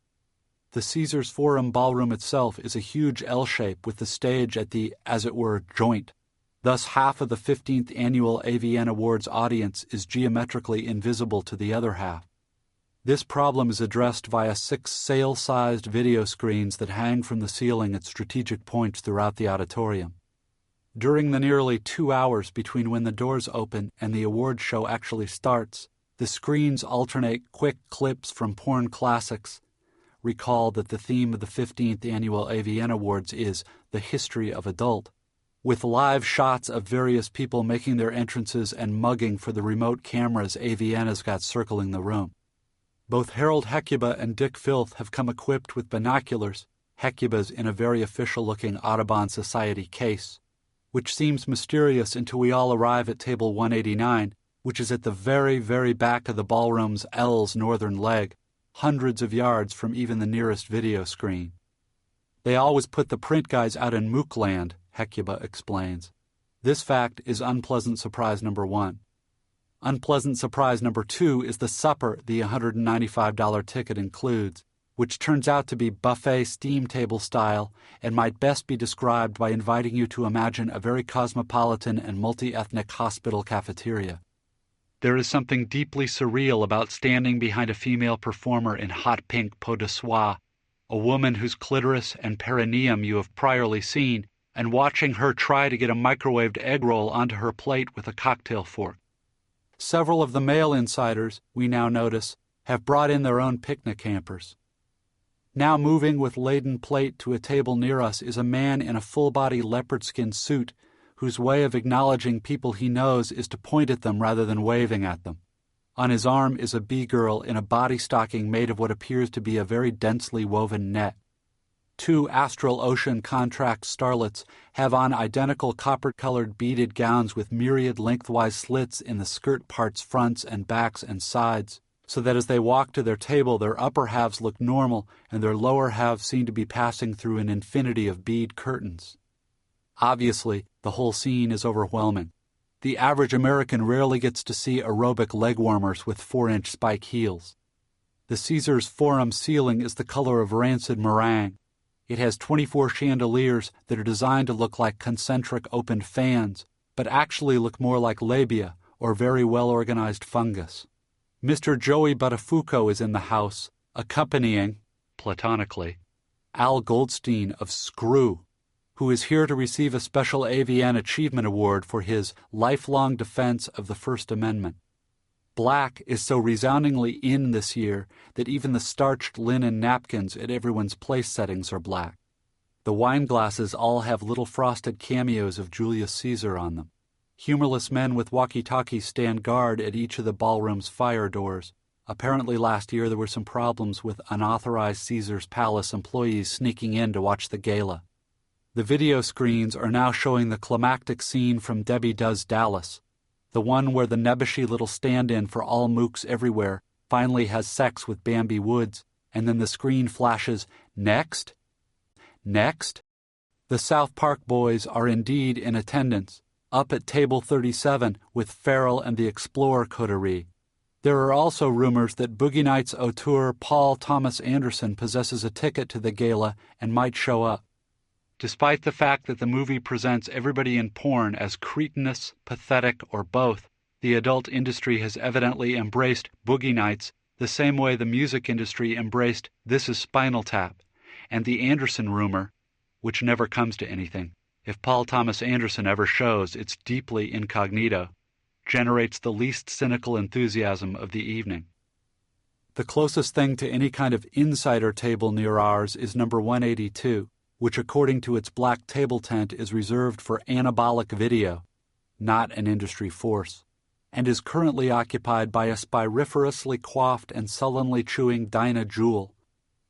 The Caesars Forum ballroom itself is a huge L shape with the stage at the, as it were, joint. Thus, half of the 15th annual AVN Awards audience is geometrically invisible to the other half. This problem is addressed via 6 sail-sized video screens that hang from the ceiling at strategic points throughout the auditorium. During the nearly 2 hours between when the doors open and the award show actually starts, the screens alternate quick clips from porn classics. Recall that the theme of the 15th annual AVN Awards is the history of adult, with live shots of various people making their entrances and mugging for the remote cameras AVN has got circling the room. Both Harold Hecuba and Dick Filth have come equipped with binoculars, Hecuba's in a very official-looking Audubon Society case, which seems mysterious until we all arrive at table 189, which is at the very, very back of the ballroom's L's northern leg, hundreds of yards from even the nearest video screen. They always put the print guys out in Mook land, Hecuba explains. This fact is unpleasant surprise number 1. Unpleasant surprise number 2 is the supper the $195 ticket includes, which turns out to be buffet steam table style and might best be described by inviting you to imagine a very cosmopolitan and multi-ethnic hospital cafeteria. There is something deeply surreal about standing behind a female performer in hot pink peau de soie, a woman whose clitoris and perineum you have priorly seen, and watching her try to get a microwaved egg roll onto her plate with a cocktail fork. Several of the male insiders, we now notice, have brought in their own picnic hampers. Now moving with laden plate to a table near us is a man in a full-body leopard skin suit whose way of acknowledging people he knows is to point at them rather than waving at them. On his arm is a bee-girl in a body stocking made of what appears to be a very densely woven net. 2 Astral Ocean contract starlets have on identical copper-colored beaded gowns with myriad lengthwise slits in the skirt parts fronts and backs and sides, so that as they walk to their table their upper halves look normal and their lower halves seem to be passing through an infinity of bead curtains. Obviously, the whole scene is overwhelming. The average American rarely gets to see aerobic leg warmers with 4-inch spike heels. The Caesars Forum ceiling is the color of rancid meringue. It has 24 chandeliers that are designed to look like concentric opened fans, but actually look more like labia or very well-organized fungus. Mr. Joey Buttafuoco is in the house, accompanying, platonically, Al Goldstein of Screw, who is here to receive a special AVN Achievement Award for his lifelong defense of the First Amendment. Black is so resoundingly in this year that even the starched linen napkins at everyone's place settings are black. The wine glasses all have little frosted cameos of Julius Caesar on them. Humorless men with walkie-talkies stand guard at each of the ballroom's fire doors. Apparently last year there were some problems with unauthorized Caesar's Palace employees sneaking in to watch the gala. The video screens are now showing the climactic scene from Debbie Does Dallas, the one where the nebbishy little stand-in for all mooks everywhere finally has sex with Bambi Woods, and then the screen flashes, "Next? Next?" The South Park boys are indeed in attendance, up at table 37 with Farrell and the Explorer coterie. There are also rumors that Boogie Nights auteur Paul Thomas Anderson possesses a ticket to the gala and might show up. Despite the fact that the movie presents everybody in porn as cretinous, pathetic, or both, the adult industry has evidently embraced Boogie Nights the same way the music industry embraced This Is Spinal Tap, and the Anderson rumor, which never comes to anything. If Paul Thomas Anderson ever shows, it's deeply incognito, generates the least cynical enthusiasm of the evening. The closest thing to any kind of insider table near ours is number 182. Which according to its black table tent is reserved for anabolic video, not an industry force, and is currently occupied by a spiriferously coiffed and sullenly chewing Dinah Jewel,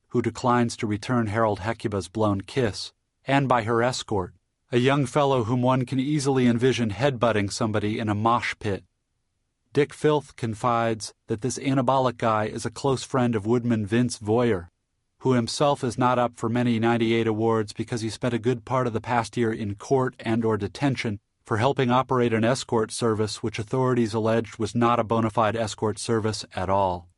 who declines to return Harold Hecuba's blown kiss, and by her escort, a young fellow whom one can easily envision headbutting somebody in a mosh pit. Dick Filth confides that this anabolic guy is a close friend of woodman Vince Voyer, who himself is not up for many 98 awards because he spent a good part of the past year in court and or detention for helping operate an escort service which authorities alleged was not a bona fide escort service at all.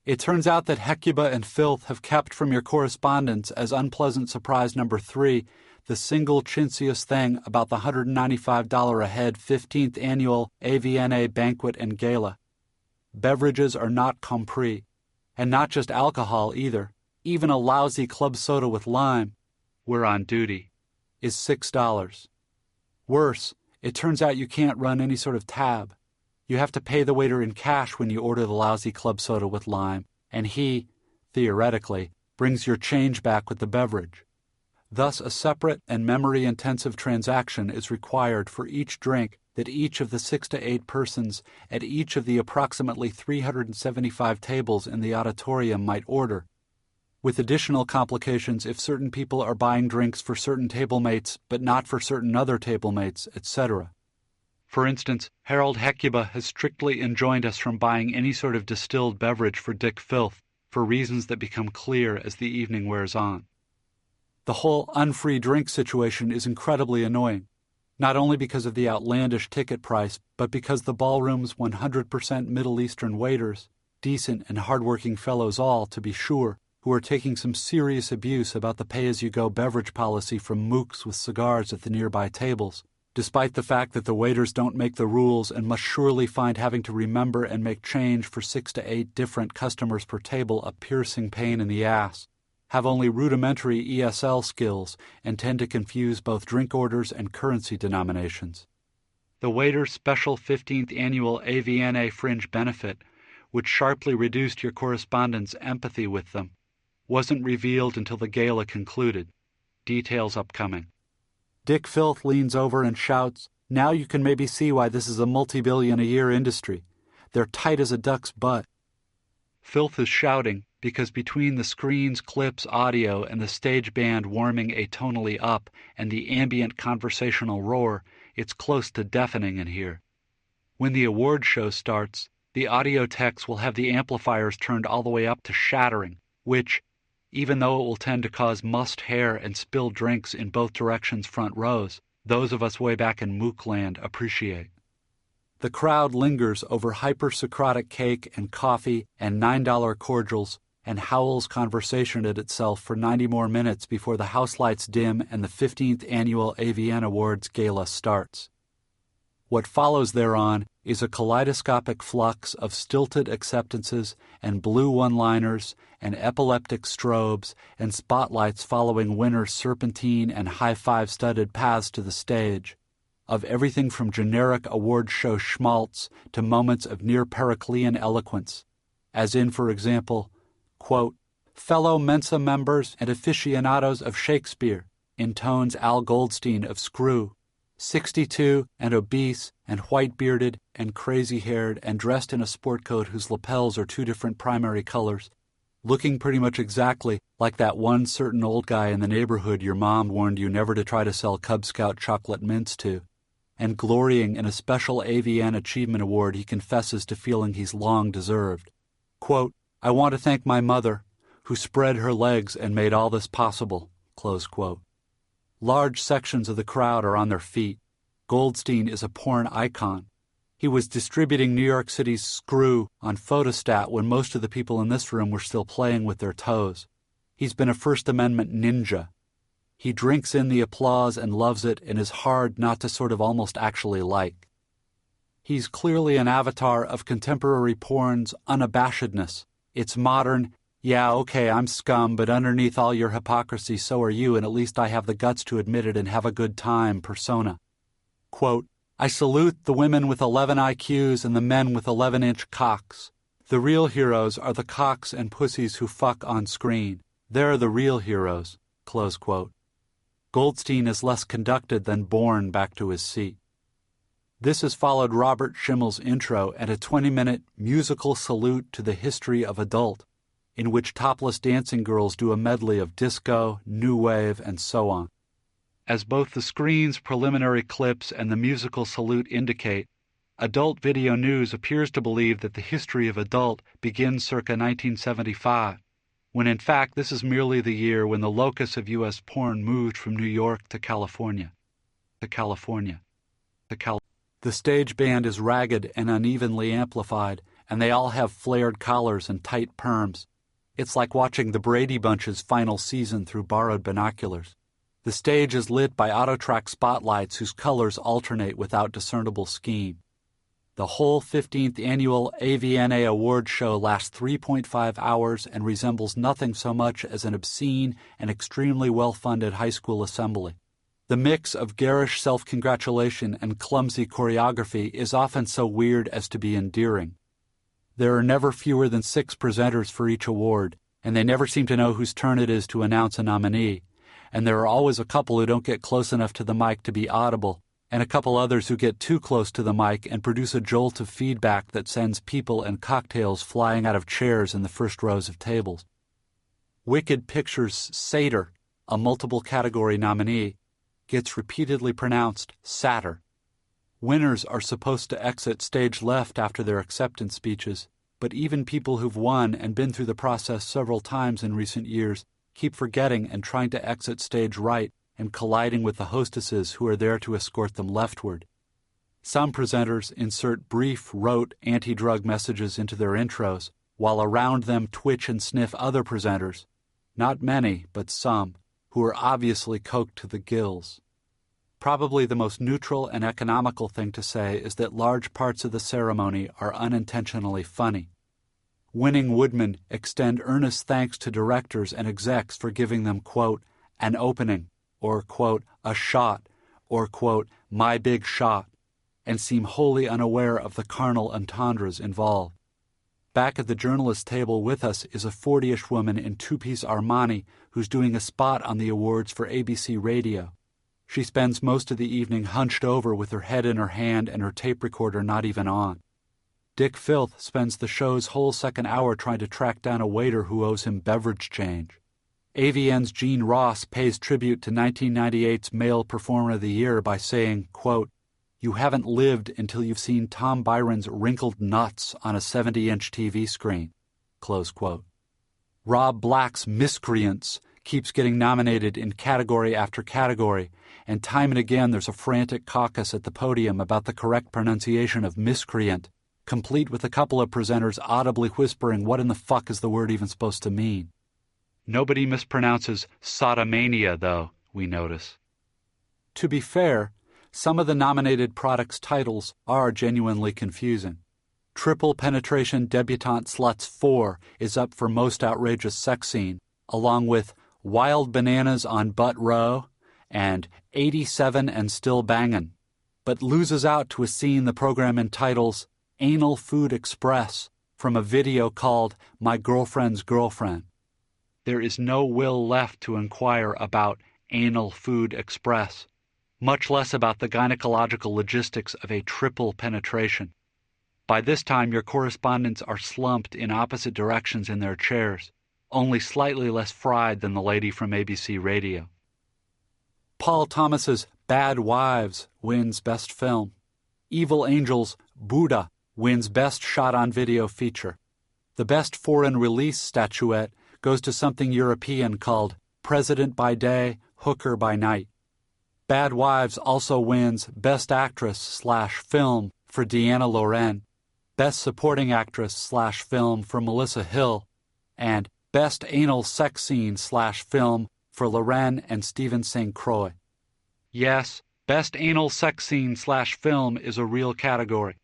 It turns out that Hecuba and filth have kept from your correspondence as unpleasant surprise number 3 the single chintziest thing about the $195 a head 15th annual AVN banquet and gala. Beverages are not compris, and not just alcohol either. Even a lousy club soda with lime, we're on duty, is $6. Worse, it turns out you can't run any sort of tab. You have to pay the waiter in cash when you order the lousy club soda with lime, and he, theoretically, brings your change back with the beverage. Thus, a separate and memory-intensive transaction is required for each drink that each of the 6 to 8 persons at each of the approximately 375 tables in the auditorium might order, with additional complications if certain people are buying drinks for certain table mates but not for certain other table mates, etc. For instance, Harold Hecuba has strictly enjoined us from buying any sort of distilled beverage for Dick Filth for reasons that become clear as the evening wears on. The whole unfree drink situation is incredibly annoying, not only because of the outlandish ticket price, but because the ballroom's 100% Middle Eastern waiters, decent and hardworking fellows all, to be sure, who are taking some serious abuse about the pay-as-you-go beverage policy from mooks with cigars at the nearby tables, despite the fact that the waiters don't make the rules and must surely find having to remember and make change for 6 to 8 different customers per table a piercing pain in the ass, have only rudimentary ESL skills, and tend to confuse both drink orders and currency denominations. The waiter's special 15th annual AVN fringe benefit, which sharply reduced your correspondent's empathy with them, wasn't revealed until the gala concluded. Details upcoming. Dick Filth leans over and shouts, "Now you can maybe see why this is a multi-billion-a-year industry. They're tight as a duck's butt." Filth is shouting because between the screen's clips audio and the stage band warming atonally up and the ambient conversational roar, it's close to deafening in here. When the award show starts, the audio techs will have the amplifiers turned all the way up to shattering, which, even though it will tend to cause mussed hair and spilled drinks in both directions front rows, those of us way back in Mookland appreciate. The crowd lingers over hyper-Socratic cake and coffee and $9 cordials and howls conversation at itself for 90 more minutes before the house lights dim and the 15th annual AVN Awards Gala starts. What follows thereon is a kaleidoscopic flux of stilted acceptances and blue one-liners and epileptic strobes and spotlights following winners' serpentine and high-five studded paths to the stage, of everything from generic award show schmaltz to moments of near-Periclean eloquence, as in, for example, quote, "Fellow Mensa members and aficionados of Shakespeare," intones Al Goldstein of Screw, 62 and obese and white-bearded and crazy-haired and dressed in a sport coat whose lapels are 2 different primary colors, looking pretty much exactly like that one certain old guy in the neighborhood your mom warned you never to try to sell Cub Scout chocolate mints to, and glorying in a special AVN Achievement Award he confesses to feeling he's long deserved. Quote, "I want to thank my mother, who spread her legs and made all this possible," close quote. Large sections of the crowd are on their feet. Goldstein is a porn icon. He was distributing New York City's Screw on Photostat when most of the people in this room were still playing with their toes. He's been a First Amendment ninja. He drinks in the applause and loves it and is hard not to sort of almost actually like. He's clearly an avatar of contemporary porn's unabashedness. It's modern, yeah, okay, I'm scum, but underneath all your hypocrisy, so are you, and at least I have the guts to admit it and have a good time persona. Quote, "I salute the women with 11 IQs and the men with 11-inch cocks. The real heroes are the cocks and pussies who fuck on screen. They're the real heroes," close quote. Goldstein is less conducted than borne back to his seat. This has followed Robert Schimmel's intro and a 20-minute musical salute to the history of adult, in which topless dancing girls do a medley of disco, new wave, and so on. As both the screen's preliminary clips and the musical salute indicate, Adult Video News appears to believe that the history of adult begins circa 1975, when in fact this is merely the year when the locus of U.S. porn moved from New York to California. The stage band is ragged and unevenly amplified, and they all have flared collars and tight perms. It's like watching the Brady Bunch's final season through borrowed binoculars. The stage is lit by auto-track spotlights whose colors alternate without discernible scheme. The whole 15th annual AVN Awards show lasts 3.5 hours and resembles nothing so much as an obscene and extremely well-funded high school assembly. The mix of garish self-congratulation and clumsy choreography is often so weird as to be endearing. There are never fewer than 6 presenters for each award, and they never seem to know whose turn it is to announce a nominee. And there are always a couple who don't get close enough to the mic to be audible, and a couple others who get too close to the mic and produce a jolt of feedback that sends people and cocktails flying out of chairs in the first rows of tables. Wicked Pictures' Satyr, a multiple-category nominee, gets repeatedly pronounced Satyr. Winners are supposed to exit stage left after their acceptance speeches, but even people who've won and been through the process several times in recent years keep forgetting and trying to exit stage right and colliding with the hostesses who are there to escort them leftward. Some presenters insert brief, rote anti-drug messages into their intros, while around them twitch and sniff other presenters, not many, but some, who are obviously coked to the gills. Probably the most neutral and economical thing to say is that large parts of the ceremony are unintentionally funny. Winning woodmen extend earnest thanks to directors and execs for giving them, quote, an opening, or, quote, a shot, or, quote, my big shot, and seem wholly unaware of the carnal entendres involved. Back at the journalist table with us is a 40-ish woman in two-piece Armani who's doing a spot on the awards for ABC Radio. She spends most of the evening hunched over with her head in her hand and her tape recorder not even on. Dick Filth spends the show's whole second hour trying to track down a waiter who owes him beverage change. AVN's Gene Ross pays tribute to 1998's Male Performer of the Year by saying, quote, you haven't lived until you've seen Tom Byron's wrinkled nuts on a 70-inch TV screen, close quote. Rob Black's Miscreants keeps getting nominated in category after category, and time and again there's a frantic caucus at the podium about the correct pronunciation of miscreant, complete with a couple of presenters audibly whispering what in the fuck is the word even supposed to mean. Nobody mispronounces sodomania, though, we notice. To be fair, some of the nominated products' titles are genuinely confusing. Triple Penetration Debutante Sluts 4 is up for Most Outrageous Sex Scene, along with Wild Bananas on Butt Row and 87 and Still Bangin', but loses out to a scene the program entitles Anal Food Express from a video called My Girlfriend's Girlfriend. There is no will left to inquire about Anal Food Express, much less about the gynecological logistics of a triple penetration. By this time, your correspondents are slumped in opposite directions in their chairs, only slightly less fried than the lady from ABC Radio. Paul Thomas's Bad Wives wins Best Film. Evil Angel's Buddha wins Best Shot on Video Feature. The Best Foreign Release statuette goes to something European called President by Day, Hooker by Night. Bad Wives also wins Best Actress/Film for Deanna Loren, Best Supporting Actress/Film for Melissa Hill, and Best Anal Sex Scene/Film for Loren and Stephen St. Croix. Yes, Best Anal Sex Scene/Film is a real category.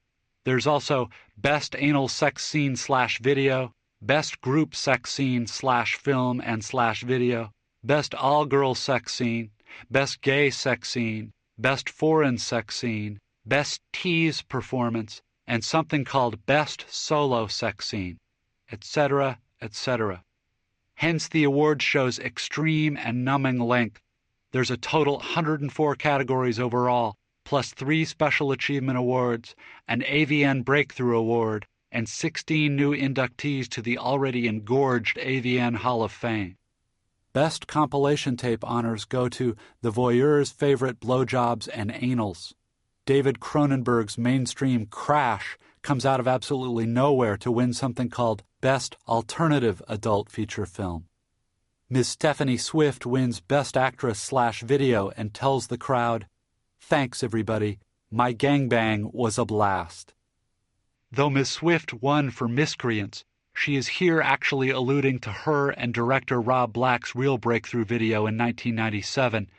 There's also Best Anal Sex Scene/Video, Best Group Sex Scene/Film and /Video, Best All-Girl Sex Scene, Best Gay Sex Scene, Best Foreign Sex Scene, Best Tease Performance, and something called Best Solo Sex Scene, etc., etc. Hence the award show's extreme and numbing length. There's a total 104 categories overall, plus 3 Special Achievement Awards, an AVN Breakthrough Award, and 16 new inductees to the already engorged AVN Hall of Fame. Best compilation tape honors go to The Voyeur's Favorite Blowjobs and Anals. David Cronenberg's mainstream Crash comes out of absolutely nowhere to win something called Best Alternative Adult Feature Film. Ms. Stephanie Swift wins Best Actress/Video and tells the crowd, "Thanks, everybody. My gangbang was a blast. Though Ms. Swift won for Miscreants, she is here actually alluding to her and director Rob Black's real breakthrough video in 1997,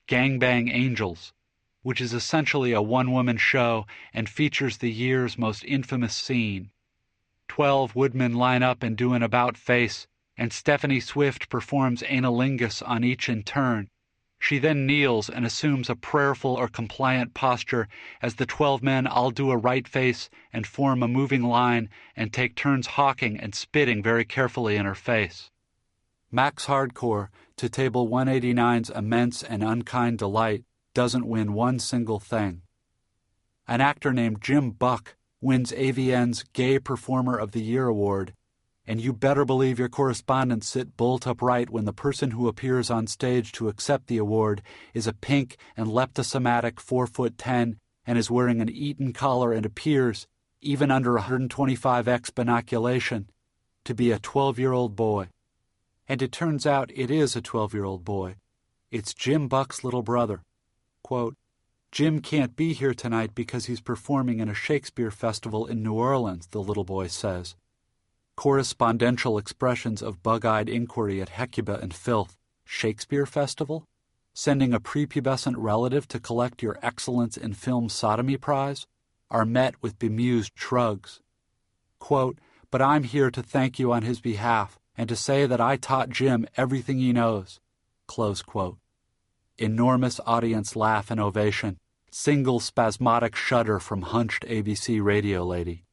Gangbang Angels, which is essentially a one-woman show and features the year's most infamous scene. 12 woodmen line up and do an about-face, and Stephanie Swift performs analingus on each in turn. She then kneels and assumes a prayerful or compliant posture as the 12 men all do a right face and form a moving line and take turns hawking and spitting very carefully in her face. Max Hardcore, to Table 189's immense and unkind delight, doesn't win one single thing. An actor named Jim Buck wins AVN's Gay Performer of the Year award, and you better believe your correspondents sit bolt upright when the person who appears on stage to accept the award is a pink and leptosomatic 4'10" and is wearing an Eton collar and appears, even under 125x binoculation, to be a 12-year-old boy. And it turns out it is a 12-year-old boy. It's Jim Buck's little brother. Quote, Jim can't be here tonight because he's performing in a Shakespeare festival in New Orleans, the little boy says. Correspondential expressions of bug-eyed inquiry at Hecuba and filth. Shakespeare festival? Sending a prepubescent relative to collect your Excellence in Film Sodomy prize? Are met with bemused shrugs. Quote, but I'm here to thank you on his behalf and to say that I taught Jim everything he knows. Close quote. Enormous audience laugh and ovation. Single spasmodic shudder from hunched ABC radio lady.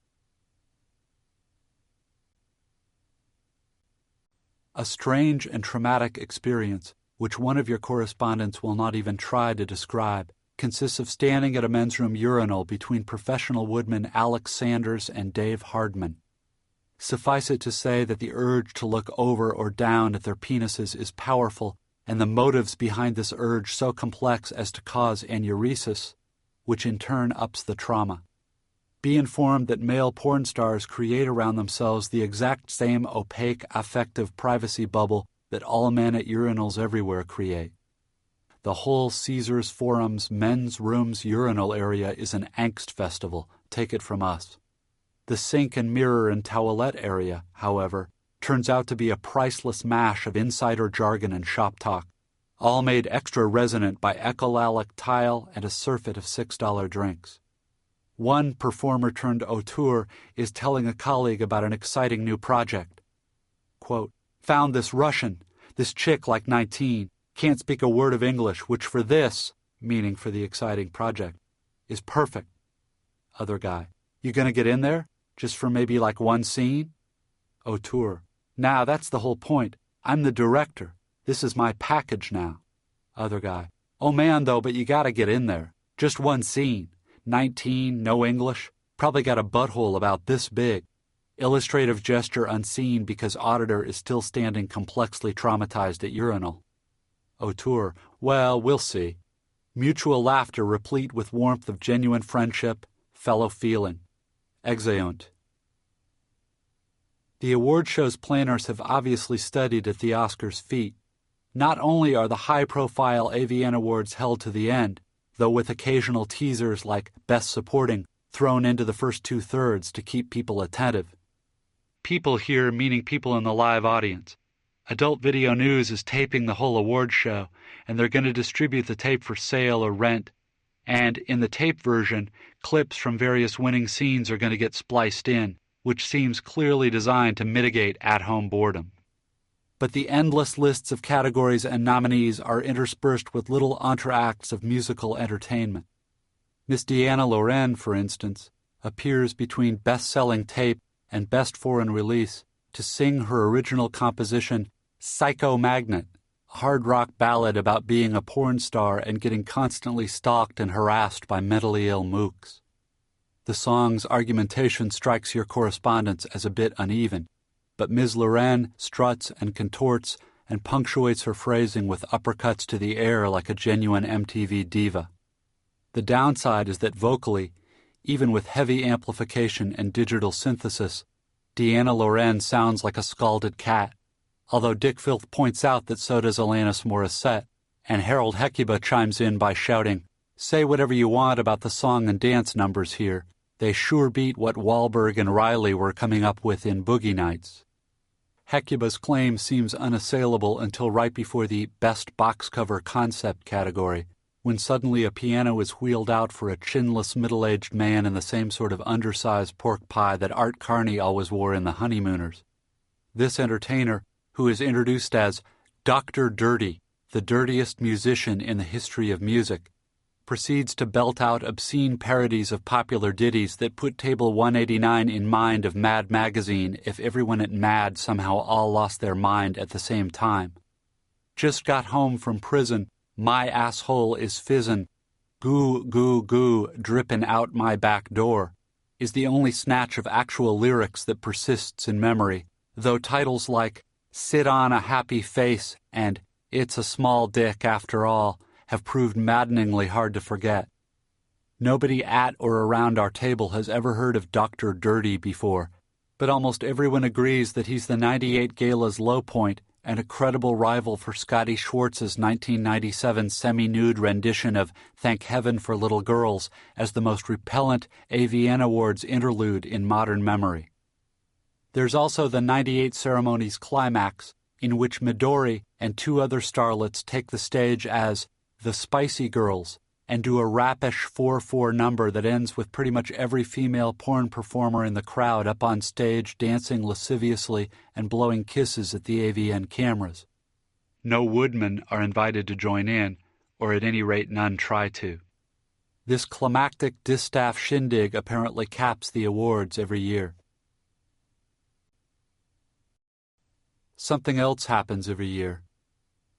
A strange and traumatic experience, which one of your correspondents will not even try to describe, consists of standing at a men's room urinal between professional woodmen Alex Sanders and Dave Hardman. Suffice it to say that the urge to look over or down at their penises is powerful, and the motives behind this urge so complex as to cause anuresis, which in turn ups the trauma. Be informed that male porn stars create around themselves the exact same opaque affective privacy bubble that all men at urinals everywhere create. The whole Caesars Forum's men's rooms urinal area is an angst festival, take it from us. The sink and mirror and towelette area, however, turns out to be a priceless mash of insider jargon and shop talk, all made extra resonant by echolalic tile and a surfeit of $6 drinks. One performer-turned-auteur is telling a colleague about an exciting new project. Quote, found this Russian, this chick like 19, can't speak a word of English, which for this, meaning for the exciting project, is perfect. Other guy, you gonna get in there? Just for maybe like one scene? Auteur, now that's the whole point. I'm the director. This is my package now. Other guy, oh man though, but you gotta get in there. Just one scene. 19, no English, probably got a butthole about this big. Illustrative gesture unseen because auditor is still standing complexly traumatized at urinal. Auteur, well, we'll see. Mutual laughter replete with warmth of genuine friendship, fellow feeling. Exeunt. The award show's planners have obviously studied at the Oscars' feet. Not only are the high-profile AVN Awards held to the end, though with occasional teasers like Best Supporting thrown into the first two-thirds to keep people attentive. People here meaning people in the live audience. Adult Video News is taping the whole award show, and they're going to distribute the tape for sale or rent. And in the tape version, clips from various winning scenes are going to get spliced in, which seems clearly designed to mitigate at-home boredom. But the endless lists of categories and nominees are interspersed with little entr'actes of musical entertainment. Miss Deanna Loren, for instance, appears between best-selling tape and best foreign release to sing her original composition, Psycho Magnet, a hard rock ballad about being a porn star and getting constantly stalked and harassed by mentally ill mooks. The song's argumentation strikes your correspondence as a bit uneven, but Ms. Loren struts and contorts and punctuates her phrasing with uppercuts to the air like a genuine MTV diva. The downside is that vocally, even with heavy amplification and digital synthesis, Deanna Loren sounds like a scalded cat, although Dick Filth points out that so does Alanis Morissette, and Harold Hecuba chimes in by shouting, Say whatever you want about the song and dance numbers here. They sure beat what Wahlberg and Riley were coming up with in Boogie Nights. Hecuba's claim seems unassailable until right before the Best Box Cover Concept category, when suddenly a piano is wheeled out for a chinless middle-aged man in the same sort of undersized pork pie that Art Carney always wore in The Honeymooners. This entertainer, who is introduced as Dr. Dirty, the dirtiest musician in the history of music, proceeds to belt out obscene parodies of popular ditties that put Table 189 in mind of Mad Magazine if everyone at Mad somehow all lost their mind at the same time. Just got home from prison, my asshole is fizzin', goo goo goo drippin' out my back door, is the only snatch of actual lyrics that persists in memory, though titles like Sit on a Happy Face and It's a Small Dick After All have proved maddeningly hard to forget. Nobody at or around our table has ever heard of Dr. Dirty before, but almost everyone agrees that he's the '98 Gala's low point and a credible rival for Scotty Schwartz's 1997 semi-nude rendition of Thank Heaven for Little Girls as the most repellent AVN Awards interlude in modern memory. There's also the '98 ceremony's climax, in which Midori and two other starlets take the stage as the Spicy Girls and do a rapish 4/4 number that ends with pretty much every female porn performer in the crowd up on stage dancing lasciviously and blowing kisses at the AVN cameras. No woodmen are invited to join in, or at any rate none try to. This climactic distaff shindig apparently caps the awards every year. Something else happens every year.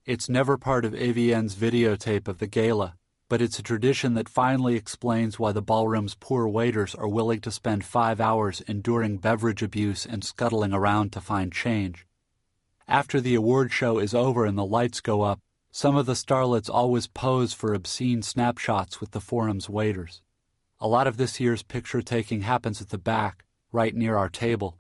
It's never part of AVN's videotape of the gala, but it's a tradition that finally explains why the ballroom's poor waiters are willing to spend 5 hours enduring beverage abuse and scuttling around to find change. After the award show is over and the lights go up, some of the starlets always pose for obscene snapshots with the forum's waiters. A lot of this year's picture-taking happens at the back, right near our table.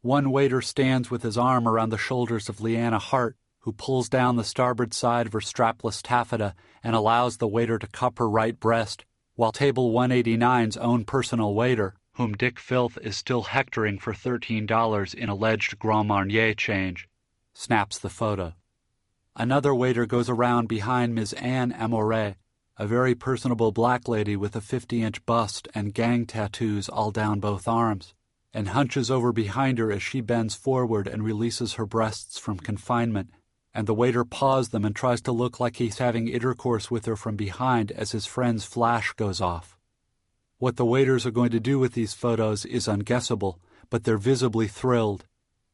One waiter stands with his arm around the shoulders of Leanna Hart, who pulls down the starboard side of her strapless taffeta and allows the waiter to cup her right breast, while Table 189's own personal waiter, whom Dick Filth is still hectoring for $13 in alleged Grand Marnier change, snaps the photo. Another waiter goes around behind Ms. Anne Amoret, a very personable black lady with a 50-inch bust and gang tattoos all down both arms, and hunches over behind her as she bends forward and releases her breasts from confinement, and the waiter paws them and tries to look like he's having intercourse with her from behind as his friend's flash goes off. What the waiters are going to do with these photos is unguessable, but they're visibly thrilled,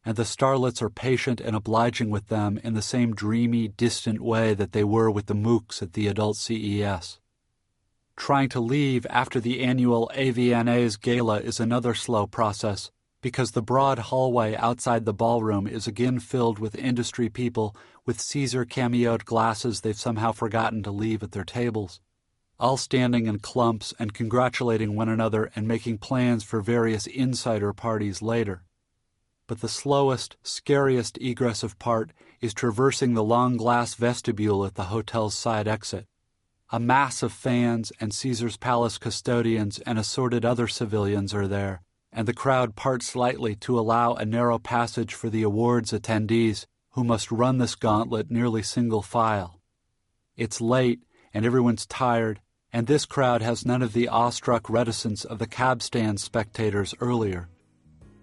and the starlets are patient and obliging with them in the same dreamy, distant way that they were with the mooks at the Adult CES. Trying to leave after the annual AVNA's gala is another slow process, because the broad hallway outside the ballroom is again filled with industry people with Caesar cameoed glasses they've somehow forgotten to leave at their tables, all standing in clumps and congratulating one another and making plans for various insider parties later. But the slowest, scariest egressive part is traversing the long glass vestibule at the hotel's side exit. A mass of fans and Caesar's Palace custodians and assorted other civilians are there, and the crowd parts slightly to allow a narrow passage for the awards attendees who must run this gauntlet nearly single file. It's late, and everyone's tired, and this crowd has none of the awestruck reticence of the cab stand spectators earlier.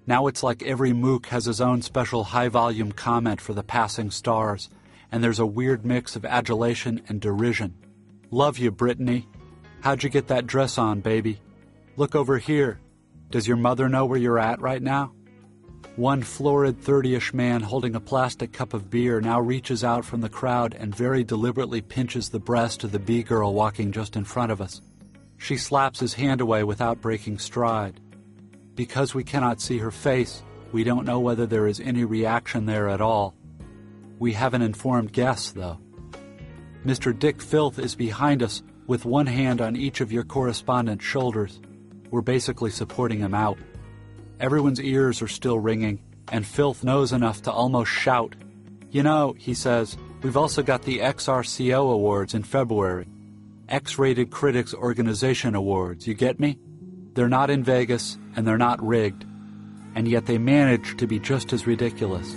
Now it's like every mook has his own special high-volume comment for the passing stars, and there's a weird mix of adulation and derision. Love you, Brittany. How'd you get that dress on, baby? Look over here. Does your mother know where you're at right now? One florid 30-ish man holding a plastic cup of beer now reaches out from the crowd and very deliberately pinches the breast of the B-girl walking just in front of us. She slaps his hand away without breaking stride. Because we cannot see her face, we don't know whether there is any reaction there at all. We have an informed guess, though. Mr. Dick Filth is behind us with one hand on each of your correspondent's shoulders. We're basically supporting him out. Everyone's ears are still ringing, and Filth knows enough to almost shout. You know, he says, we've also got the XRCO Awards in February. X-Rated Critics Organization Awards, you get me? They're not in Vegas, and they're not rigged, and yet they manage to be just as ridiculous.